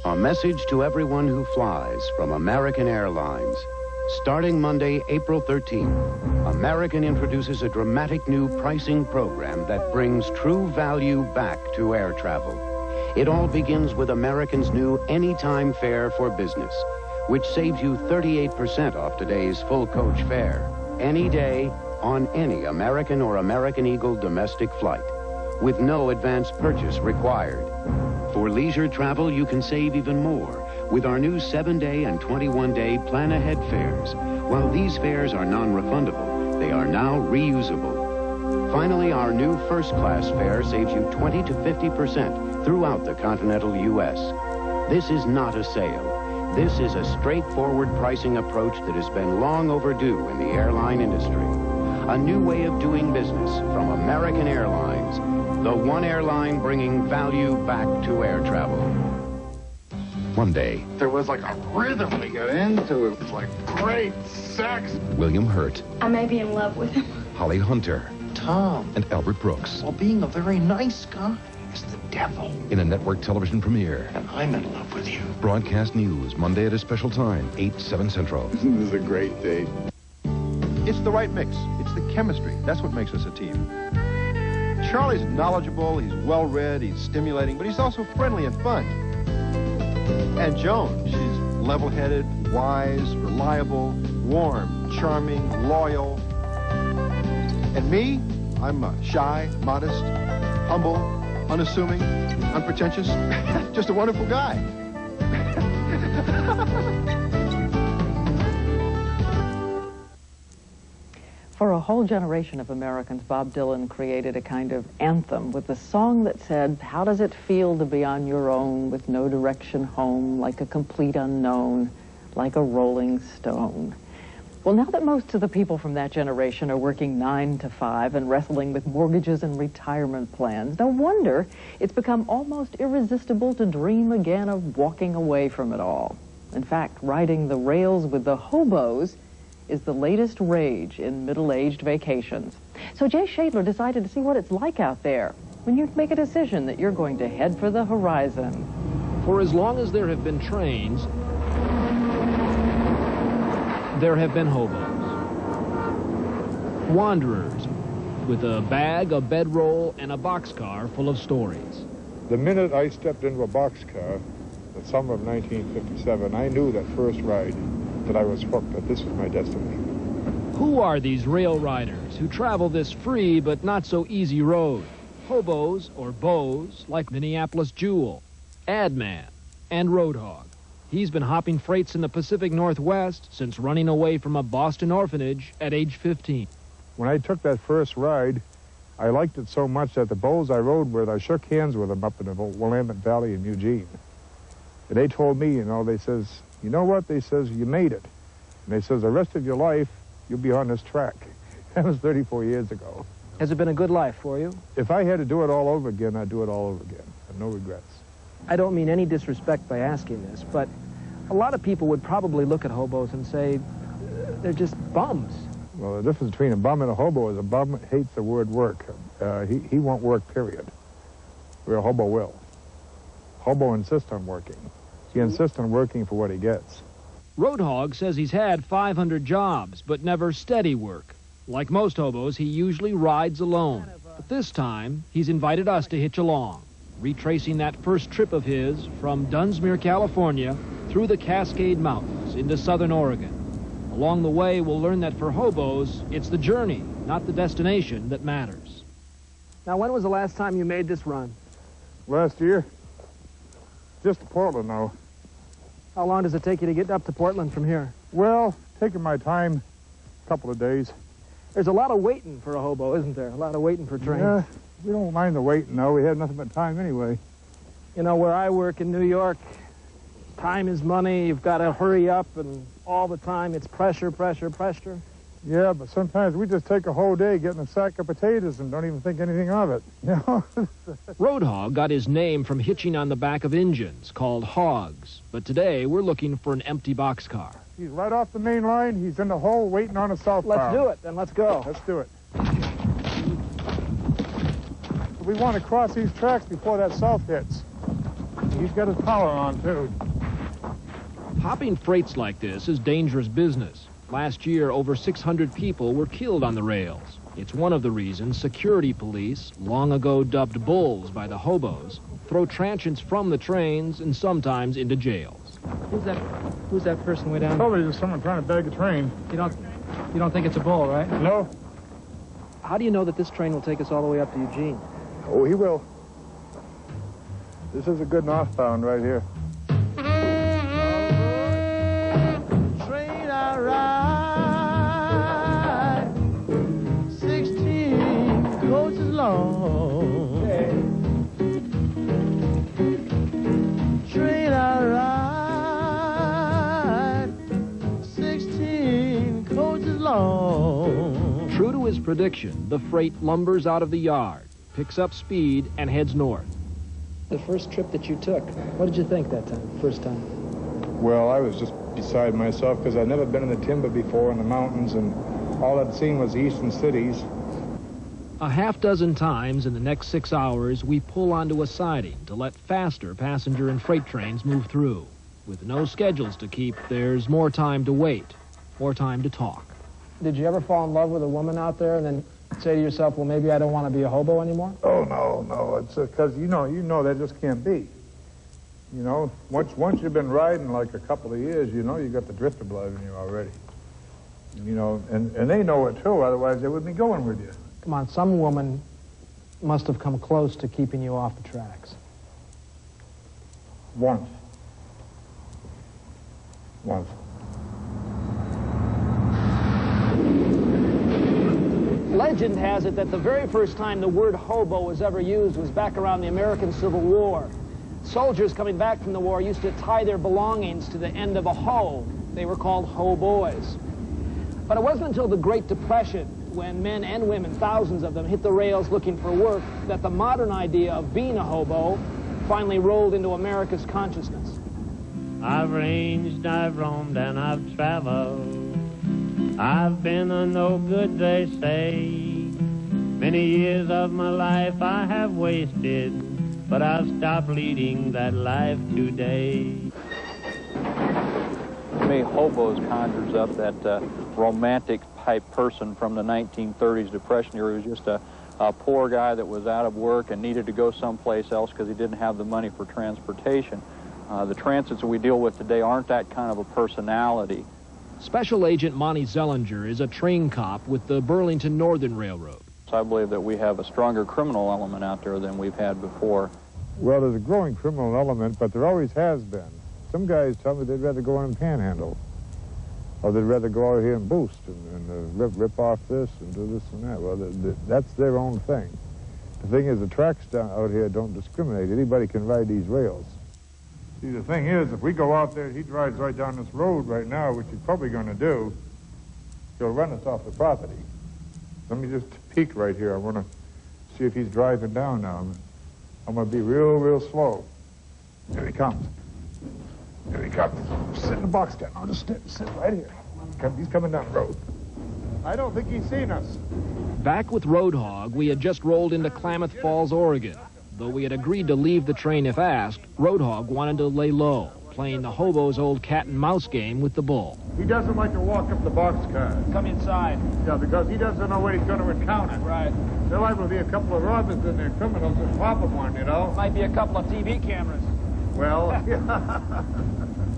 Speaker 9: A message to everyone who flies from American Airlines. Starting Monday, April 13th, American introduces a dramatic new pricing program that brings true value back to air travel. It all begins with American's new Anytime Fare for Business, which saves you 38% off today's full coach fare, any day, on any American or American Eagle domestic flight, with no advance purchase required. For leisure travel, you can save even more with our new 7-day and 21-day plan ahead fares. While these fares are non-refundable, they are now reusable. Finally, our new first-class fare saves you 20 to 50% throughout the continental U.S. This is not a sale. This is a straightforward pricing approach that has been long overdue in the airline industry. A new way of doing business from American Airlines, the one airline bringing value back to air travel.
Speaker 10: One day,
Speaker 12: there was like a rhythm we got into. It was like great sex.
Speaker 10: William Hurt,
Speaker 1: I may be in love with him.
Speaker 10: Holly Hunter,
Speaker 12: Tom,
Speaker 10: and Albert Brooks.
Speaker 12: Well, being a very nice guy is the devil.
Speaker 10: In a network television premiere.
Speaker 12: And I'm in love with you.
Speaker 10: Broadcast news, Monday at a special time, 8, 7 Central.
Speaker 12: This is a great date.
Speaker 4: It's the right mix. It's the chemistry. That's what makes us a team. Charlie's knowledgeable, he's well-read, he's stimulating, but he's also friendly and fun. And Joan, she's level-headed, wise, reliable, warm, charming, loyal. And me, I'm shy, modest, humble, unassuming, unpretentious, just a wonderful guy.
Speaker 28: For a whole generation of Americans, Bob Dylan created a kind of anthem with a song that said, how does it feel to be on your own with no direction home, like a complete unknown, like a rolling stone? Well, now that most of the people from that generation are working 9 to 5 and wrestling with mortgages and retirement plans, no wonder it's become almost irresistible to dream again of walking away from it all. In fact, riding the rails with the hobos is the latest rage in middle-aged vacations. So Jay Shadler decided to see what it's like out there when you make a decision that you're going to head for the horizon.
Speaker 29: For as long as there have been trains, there have been hobos. Wanderers with a bag, a bedroll, and a boxcar full of stories.
Speaker 18: The minute I stepped into a boxcar, the summer of 1957, I knew that first ride that I was hooked, that this was my destiny.
Speaker 29: Who are these rail riders who travel this free but not so easy road? Hobos or bows like Minneapolis Jewel, Adman, and Roadhog. He's been hopping freights in the Pacific Northwest since running away from a Boston orphanage at age 15.
Speaker 18: When I took that first ride, I liked it so much that the bows I rode with, I shook hands with them up in the Willamette Valley in Eugene. And they told me, you know, they says, you know what? They says, you made it. And they says, the rest of your life, you'll be on this track. That was 34 years ago.
Speaker 2: Has it been a good life for you?
Speaker 18: If I had to do it all over again, I'd do it all over again. And no regrets.
Speaker 2: I don't mean any disrespect by asking this, but a lot of people would probably look at hobos and say they're just bums.
Speaker 18: Well, the difference between a bum and a hobo is a bum hates the word work. He won't work, period. Where a hobo will. Hobo insists on working. He insists on working for what he gets.
Speaker 29: Roadhog says he's had 500 jobs, but never steady work. Like most hobos, he usually rides alone. But this time, he's invited us to hitch along, retracing that first trip of his from Dunsmuir, California, through the Cascade Mountains into southern Oregon. Along the way, we'll learn that for hobos, it's the journey, not the destination, that matters.
Speaker 2: Now, when was the last time you made this run?
Speaker 18: Last year. Just to Portland now.
Speaker 2: How long does it take you to get up to Portland from here?
Speaker 18: Well, taking my time, a couple of days.
Speaker 2: There's a lot of waiting for a hobo, isn't there? A lot of waiting for trains.
Speaker 18: Yeah, we don't mind the waiting, though. We have nothing but time anyway.
Speaker 2: You know, where I work in New York, time is money. You've got to hurry up, and all the time it's pressure, pressure, pressure.
Speaker 18: Yeah, but sometimes we just take a whole day getting a sack of potatoes and don't even think anything of it. You know?
Speaker 29: Roadhog got his name from hitching on the back of engines, called hogs. But today, we're looking for an empty boxcar.
Speaker 18: He's right off the main line. He's in the hole waiting on a southbound.
Speaker 2: Let's do it, then let's go.
Speaker 18: Let's do it. We want to cross these tracks before that south hits. He's got his collar on, too.
Speaker 29: Hopping freights like this is dangerous business. Last year, over 600 people were killed on the rails. It's one of the reasons security police, long ago dubbed bulls by the hobos, throw transients from the trains and sometimes into jails.
Speaker 2: Who's that person way down there?
Speaker 18: Probably just someone trying to bag a train.
Speaker 2: You don't think it's a bull, right?
Speaker 18: No.
Speaker 2: How do you know that this train will take us all the way up to Eugene?
Speaker 18: Oh, he will. This is a good northbound right here.
Speaker 4: Train I ride, 16 coaches long. Train I ride, 16 coaches long.
Speaker 29: True to his prediction, the freight lumbers out of the yard, picks up speed, and heads north.
Speaker 2: The first trip that you took, what did you think that time, first time?
Speaker 18: Well, I was just beside myself because I'd never been in the timber before in the mountains, and all I'd seen was the eastern cities.
Speaker 29: A half dozen times in the next 6 hours, we pull onto a siding to let faster passenger and freight trains move through. With no schedules to keep, there's more time to wait, more time to talk.
Speaker 2: Did you ever fall in love with a woman out there and then say to yourself, well, maybe I don't want to be a hobo anymore?
Speaker 18: Oh, no. It's because, you know that just can't be. You know, once you've been riding like a couple of years, you know you got the drifter blood in you already. You know, and they know it too, otherwise they wouldn't be going with you.
Speaker 2: Come on, some woman must have come close to keeping you off the tracks.
Speaker 18: Once.
Speaker 2: Legend has it that the very first time the word hobo was ever used was back around the American Civil War. Soldiers coming back from the war used to tie their belongings to the end of a hoe. They were called hoboys. But it wasn't until the Great Depression, when men and women, thousands of them, hit the rails looking for work, that the modern idea of being a hobo finally rolled into America's consciousness.
Speaker 6: I've ranged, I've roamed, and I've traveled. I've been a no good, they say. Many years of my life I have wasted, but I've stopped leading that life today.
Speaker 7: To me, hobos conjures up that romantic type person from the 1930s Depression era who was just a poor guy that was out of work and needed to go someplace else because he didn't have the money for transportation. The transits that we deal with today aren't that kind of a personality.
Speaker 29: Special Agent Monty Zellinger is a train cop with the Burlington Northern Railroad.
Speaker 7: So I believe that we have a stronger criminal element out there than we've had before.
Speaker 18: Well, there's a growing criminal element, but there always has been. Some guys tell me they'd rather go in and panhandle, or they'd rather go out here and boost and rip off this and do this and that. Well, that's their own thing. The thing is, the tracks out here don't discriminate. Anybody can ride these rails. See, the thing is, if we go out there, he drives right down this road right now, which he's probably going to do, he'll run us off the property. Let me just peek right here. I want to see if he's driving down now. I'm going to be real, real slow. Here he comes. Here he comes. Sit in the boxcar. I'll just sit right here. He's coming down the road. I don't think he's seen us.
Speaker 29: Back with Roadhog, we had just rolled into Klamath Falls, Oregon. Though we had agreed to leave the train if asked, Roadhog wanted to lay low, playing the hobo's old cat and mouse game with the bull.
Speaker 18: He doesn't like to walk up the boxcar.
Speaker 2: Come inside.
Speaker 18: Yeah, because he doesn't know what he's going to encounter.
Speaker 2: Right.
Speaker 18: There liable to be a couple of robbers in there, criminals, and pop him one, you know?
Speaker 2: Might be a couple of TV cameras.
Speaker 18: Well,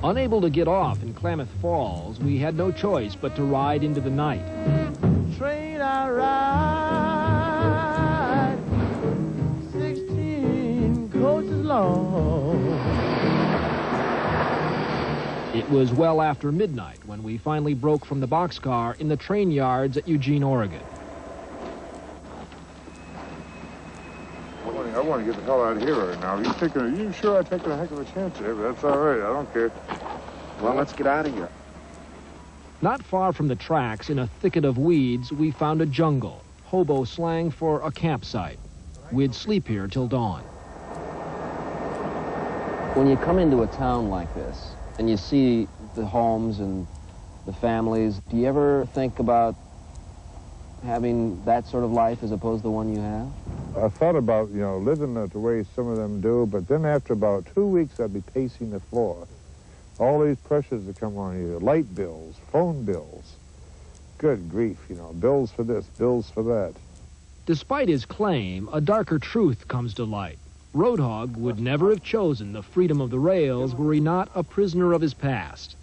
Speaker 29: Unable to get off in Klamath Falls, we had no choice but to ride into the night.
Speaker 1: Train I ride, 16 coaches long.
Speaker 29: It was well after midnight when we finally broke from the boxcar in the train yards at Eugene, Oregon.
Speaker 18: I want to get the hell out of here right now. You sure I'm taking a heck of a chance here, but that's all right. I don't care.
Speaker 8: Well, let's get out of here.
Speaker 29: Not far from the tracks, in a thicket of weeds, we found a jungle, hobo slang for a campsite. We'd sleep here till dawn.
Speaker 11: When you come into a town like this, and you see the homes and the families, do you ever think about having that sort of life as opposed to the one you have?
Speaker 18: I thought about, living the way some of them do, but then after about 2 weeks, I'd be pacing the floor. All these pressures that come on you, light bills, phone bills. Good grief, bills for this, bills for that.
Speaker 29: Despite his claim, a darker truth comes to light. Roadhog would never have chosen the freedom of the rails were he not a prisoner of his past.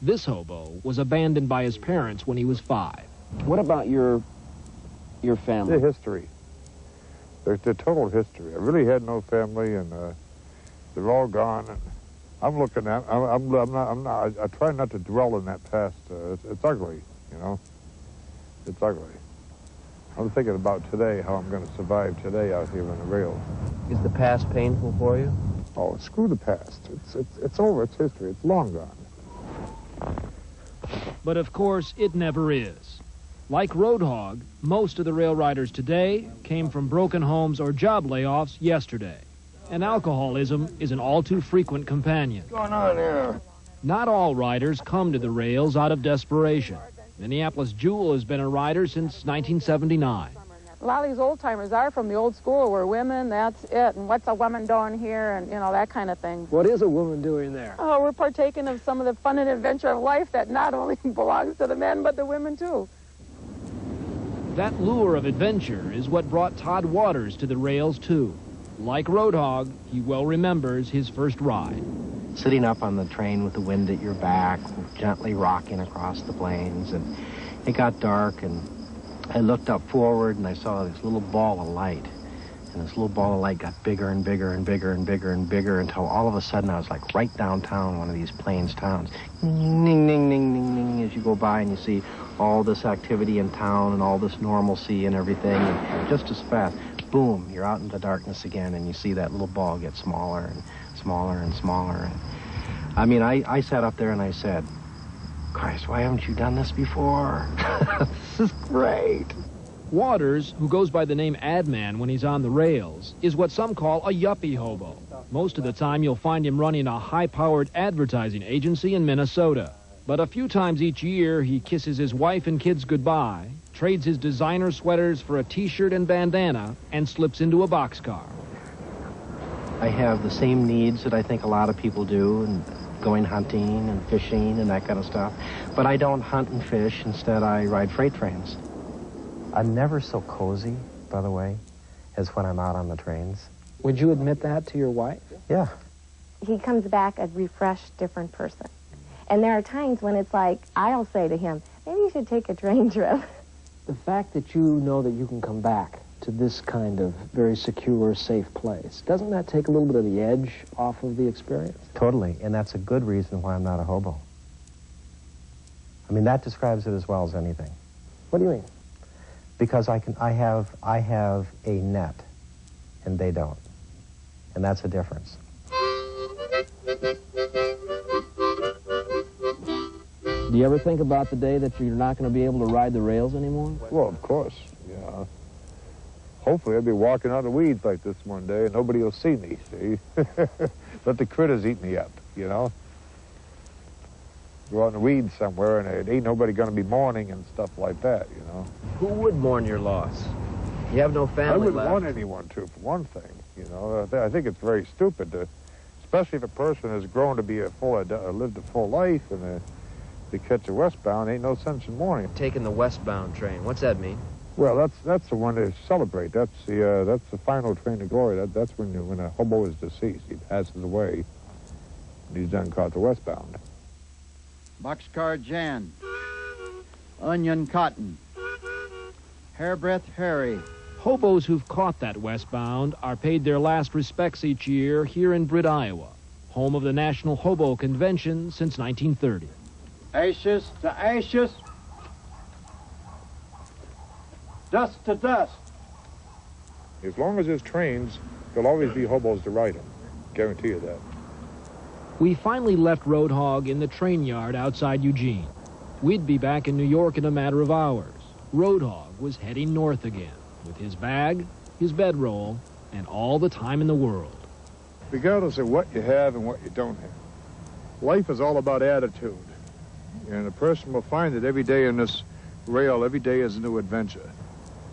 Speaker 29: This hobo was abandoned by his parents when he was 5.
Speaker 11: What about your family?
Speaker 18: The history. The total history. I really had no family, and they're all gone. And I'm looking at. I try not to dwell in that past. It's ugly, It's ugly. I'm thinking about today, how I'm going to survive today out here on the rails.
Speaker 11: Is the past painful for you?
Speaker 18: Oh, screw the past. It's over. It's history. It's long gone.
Speaker 29: But of course, it never is. Like Roadhog, most of the rail riders today came from broken homes or job layoffs yesterday. And alcoholism is an all-too-frequent companion.
Speaker 8: What's going on here?
Speaker 29: Not all riders come to the rails out of desperation. Minneapolis Jewel has been a rider since 1979.
Speaker 21: A lot of these old-timers are from the old school where women, that's it, and what's a woman doing here, and, that kind of thing.
Speaker 2: What is a woman doing there?
Speaker 21: Oh, we're partaking of some of the fun and adventure of life that not only belongs to the men, but the women, too.
Speaker 29: That lure of adventure is what brought Todd Waters to the rails, too. Like Roadhog, he well remembers his first ride.
Speaker 22: Sitting up on the train with the wind at your back, gently rocking across the plains, and it got dark, and I looked up forward, and I saw this little ball of light. And this little ball of light got bigger and bigger and bigger and bigger and bigger until all of a sudden I was like right downtown one of these plains towns. Ning, ning, ning, ning, ning, ning, as you go by and you see all this activity in town and all this normalcy and everything. And just as fast, boom, you're out in the darkness again, and you see that little ball get smaller and smaller and smaller. And I mean, I sat up there and I said, Christ, why haven't you done this before? This is great.
Speaker 29: Waters, who goes by the name Adman when he's on the rails, is what some call a yuppie hobo. Most of the time you'll find him running a high-powered advertising agency in Minnesota. But a few times each year he kisses his wife and kids goodbye, trades his designer sweaters for a t-shirt and bandana, and slips into a boxcar.
Speaker 22: I have the same needs that I think a lot of people do, and going hunting and fishing and that kind of stuff. But I don't hunt and fish. Instead, I ride freight trains. I'm never so cozy, by the way, as when I'm out on the trains.
Speaker 2: Would you admit that to your wife?
Speaker 22: Yeah.
Speaker 23: He comes back a refreshed, different person. And there are times when it's like, I'll say to him, maybe you should take a train trip.
Speaker 2: The fact that you know that you can come back to this kind of very secure, safe place, doesn't that take a little bit of the edge off of the experience?
Speaker 22: Totally, and that's a good reason why I'm not a hobo. I mean, that describes it as well as anything.
Speaker 2: What do you mean?
Speaker 22: Because I have a net, and they don't. And that's a difference.
Speaker 2: Do you ever think about the day that you're not going to be able to ride the rails anymore?
Speaker 18: Well, of course, yeah. Hopefully I'll be walking out of the weeds like this one day and nobody will see me, see? Let the critters eat me up, you know? Go out in the weeds somewhere and it ain't nobody gonna be mourning and stuff like that, you know?
Speaker 11: Who would mourn your loss? You have no family
Speaker 18: I wouldn't
Speaker 11: left.
Speaker 18: want anyone to, for one thing, you know? I think it's very stupid to, especially if a person has grown to be lived a full life and to catch a westbound, ain't no sense in mourning.
Speaker 11: Taking the westbound train, what's that mean?
Speaker 18: Well, that's the one to celebrate. That's the final train to glory. That's when a hobo is deceased. He passes away, and he's then caught the westbound.
Speaker 13: Boxcar Jan, Onion Cotton, Hairbreadth Harry.
Speaker 2: Hobos who've caught that westbound are paid their last respects each year here in Britt, Iowa, home of the National Hobo Convention since 1930.
Speaker 13: Ashes to ashes, dust to dust.
Speaker 18: As long as there's trains, there'll always be hobos to ride them. Guarantee you that.
Speaker 2: We finally left Roadhog in the train yard outside Eugene. We'd be back in New York in a matter of hours. Roadhog was heading north again, with his bag, his bedroll, and all the time in the world.
Speaker 18: Regardless of what you have and what you don't have, life is all about attitude. And a person will find that every day in this rail, every day is a new adventure.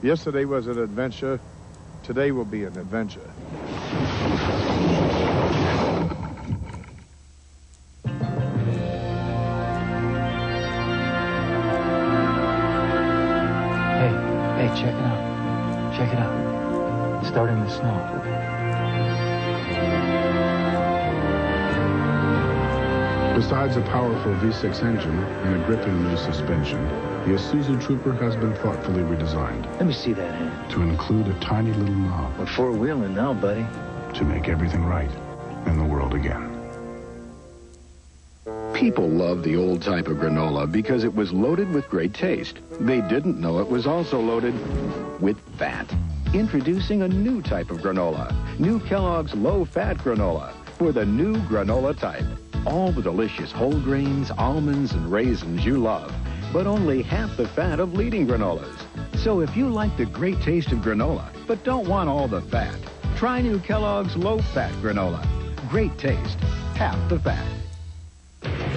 Speaker 18: Yesterday was an adventure. Today will be an adventure.
Speaker 5: Hey, check it out. Check it out. It's starting to snow.
Speaker 14: Besides a powerful V6 engine and a gripping new suspension, the Isuzu Trooper has been thoughtfully redesigned.
Speaker 15: Let me see that hand.
Speaker 14: To include a tiny little knob.
Speaker 15: We're four-wheeling now, buddy.
Speaker 14: To make everything right in the world again.
Speaker 16: People loved the old type of granola because it was loaded with great taste. They didn't know it was also loaded with fat. Introducing a new type of granola. New Kellogg's low-fat granola for the new granola type. All the delicious whole grains, almonds, and raisins you love, but only half the fat of leading granolas. So if you like the great taste of granola, but don't want all the fat, try new Kellogg's low-fat granola. Great taste, half the fat.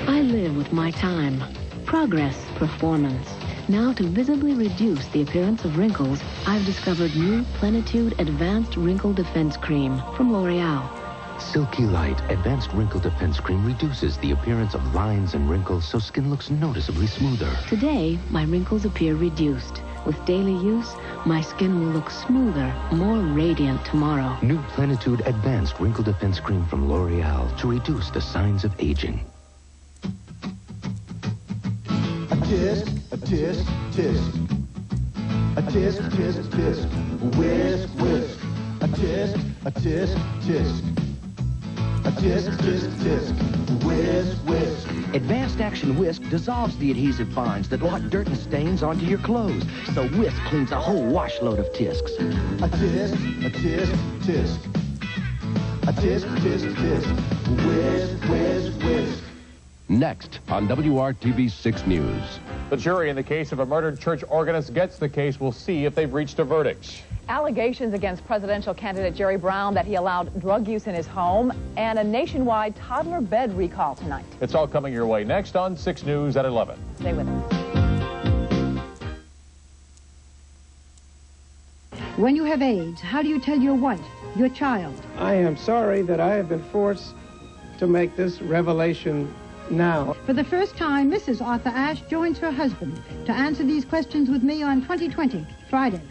Speaker 19: I live with my time. Progress, performance. Now to visibly reduce the appearance of wrinkles, I've discovered new Plenitude Advanced Wrinkle Defense Cream from L'Oreal.
Speaker 24: Silky Light Advanced Wrinkle Defense Cream reduces the appearance of lines and wrinkles so skin looks noticeably smoother.
Speaker 19: Today, my wrinkles appear reduced. With daily use, my skin will look smoother, more radiant tomorrow.
Speaker 24: New Plenitude Advanced Wrinkle Defense Cream from L'Oreal to reduce the signs of aging.
Speaker 25: A tisk, tisk. A tisk, tisk, tisk. Whisk, whisk. A tisk, tisk. A tisk, tisk, tisk. Whisk, whisk.
Speaker 26: Advanced Action Whisk dissolves the adhesive binds that lock dirt and stains onto your clothes. So Whisk cleans a whole washload of tisks.
Speaker 25: A tisk, tisk. A tisk, tisk, tisk. Whisk, whisk, whisk.
Speaker 27: Next on WRTV 6 News.
Speaker 30: The jury in the case of a murdered church organist gets the case. We'll see if they've reached a verdict.
Speaker 31: Allegations against presidential candidate Jerry Brown that he allowed drug use in his home, and a nationwide toddler bed recall tonight.
Speaker 30: It's all coming your way next on 6 News at 11.
Speaker 31: Stay with us.
Speaker 32: When you have AIDS, how do you tell your wife, your child?
Speaker 33: I am sorry that I have been forced to make this revelation now.
Speaker 32: For the first time, Mrs. Arthur Ashe joins her husband to answer these questions with me on 2020, Friday.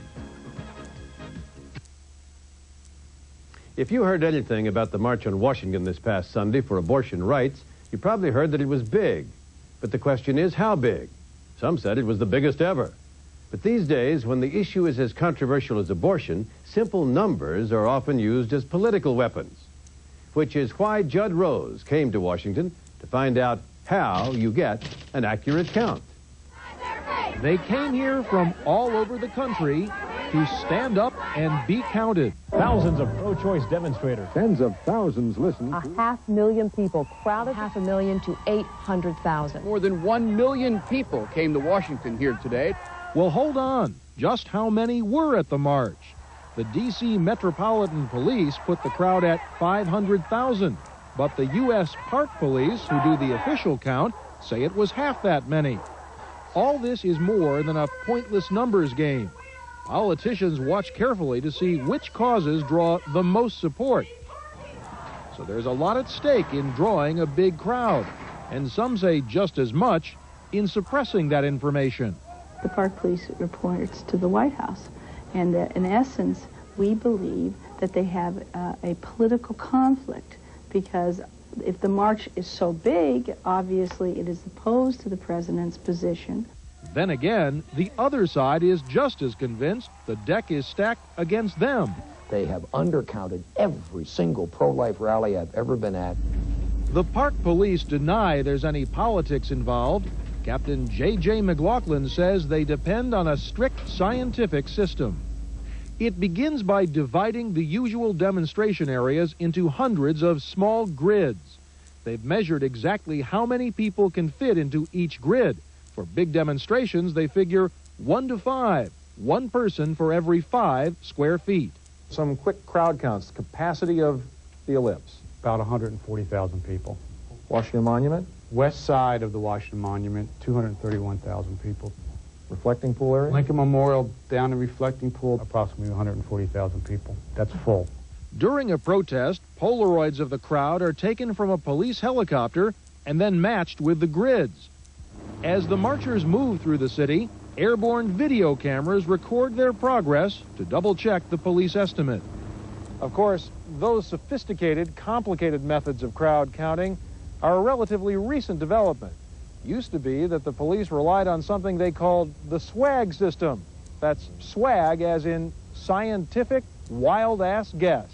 Speaker 17: If you heard anything about the March on Washington this past Sunday for abortion rights, you probably heard that it was big. But the question is, how big? Some said it was the biggest ever. But these days, when the issue is as controversial as abortion, simple numbers are often used as political weapons, which is why Judd Rose came to Washington to find out how you get an accurate count.
Speaker 29: They came here from all over the country to stand up and be counted.
Speaker 30: Thousands of pro-choice demonstrators.
Speaker 18: Tens of thousands listened.
Speaker 21: 500,000 people crowded 500,000 to 800,000.
Speaker 34: More than 1 million people came to Washington here today.
Speaker 29: Well, hold on. Just how many were at the march?
Speaker 1: The D.C. Metropolitan Police put the crowd at 500,000, but the U.S. Park Police, who do the official count, say it was half that many. All this is more than a pointless numbers game. Politicians watch carefully to see which causes draw the most support. So there's a lot at stake in drawing a big crowd, and some say just as much in suppressing that information.
Speaker 3: The Park Police reports to the White House, and in essence, we believe that they have a political conflict, because if the march is so big, obviously it is opposed to the president's position.
Speaker 1: Then again, the other side is just as convinced the deck is stacked against them.
Speaker 4: They have undercounted every single pro-life rally I've ever been at.
Speaker 1: The Park Police deny there's any politics involved. Captain J.J. McLaughlin says they depend on a strict scientific system. It begins by dividing the usual demonstration areas into hundreds of small grids. They've measured exactly how many people can fit into each grid. For big demonstrations, they figure 1 to 5, one person for every 5 square feet.
Speaker 30: Some quick crowd counts. Capacity of the ellipse.
Speaker 6: About 140,000 people.
Speaker 30: Washington Monument.
Speaker 6: West side of the Washington Monument, 231,000 people.
Speaker 30: Reflecting pool area.
Speaker 6: Lincoln Memorial down to reflecting pool, approximately 140,000 people. That's full.
Speaker 1: During a protest, Polaroids of the crowd are taken from a police helicopter and then matched with the grids. As the marchers move through the city, airborne video cameras record their progress to double-check the police estimate.
Speaker 30: Of course, those sophisticated, complicated methods of crowd counting are a relatively recent development. Used to be that the police relied on something they called the swag system. That's swag as in scientific wild-ass guess.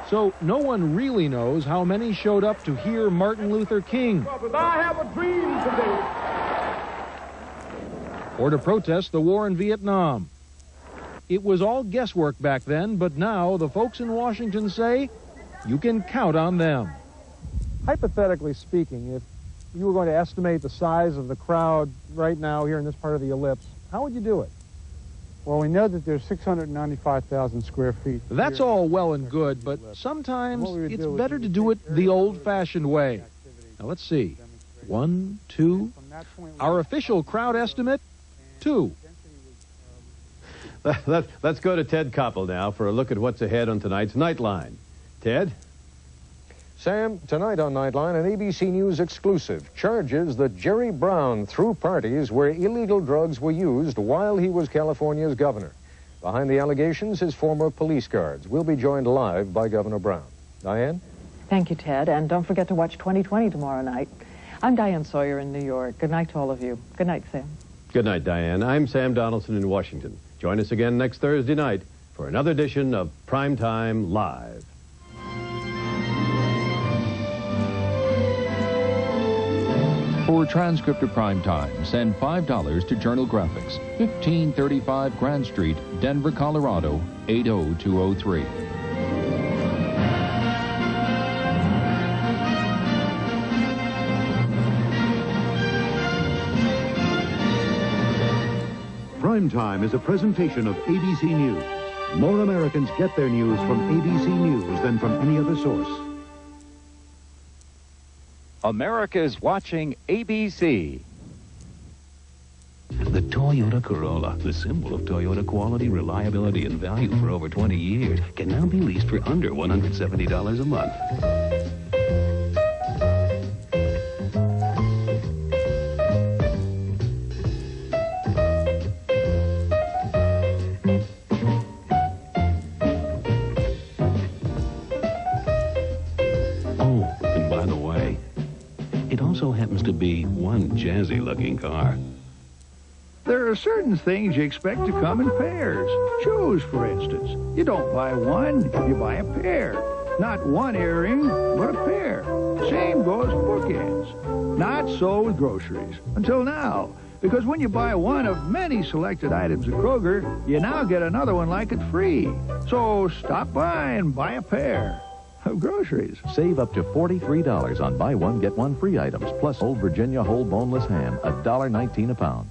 Speaker 1: So no one really knows how many showed up to hear Martin Luther King,
Speaker 7: I have a dream today,
Speaker 1: or to protest the war in Vietnam. It was all guesswork back then, but now the folks in Washington say you can count on them.
Speaker 30: Hypothetically speaking, if you were going to estimate the size of the crowd right now here in this part of the ellipse, how would you do it?
Speaker 6: Well, we know that there's 695,000 square feet.
Speaker 1: That's all well and good, but sometimes it's better to do it the old-fashioned way. Now, let's see. 1, 2. Our official crowd estimate, 2.
Speaker 17: Let's go to Ted Koppel now for a look at what's ahead on tonight's Nightline. Ted?
Speaker 8: Sam, tonight on Nightline, an ABC News exclusive charges that Jerry Brown threw parties where illegal drugs were used while he was California's governor. Behind the allegations, his former police guards. We'll be joined live by Governor Brown. Diane?
Speaker 31: Thank you, Ted, and don't forget to watch 2020 tomorrow night. I'm Diane Sawyer in New York. Good night to all of you. Good night, Sam.
Speaker 17: Good night, Diane. I'm Sam Donaldson in Washington. Join us again next Thursday night for another edition of Primetime Live.
Speaker 27: For transcript of Primetime, send $5 to Journal Graphics, 1535 Grand Street, Denver, Colorado, 80203.
Speaker 9: Primetime is a presentation of ABC News. More Americans get their news from ABC News than from any other source.
Speaker 10: America's watching ABC.
Speaker 24: The Toyota Corolla, the symbol of Toyota quality, reliability, and value for over 20 years, can now be leased for under $170 a month. It also happens to be one jazzy-looking car.
Speaker 11: There are certain things you expect to come in pairs. Shoes, for instance. You don't buy one, you buy a pair. Not one earring, but a pair. Same goes bookends. Not so with groceries. Until now. Because when you buy one of many selected items at Kroger, you now get another one like it free. So stop by and buy a pair of groceries.
Speaker 12: Save up to $43 on buy one, get one free items, plus Old Virginia whole boneless ham, $1.19 a pound.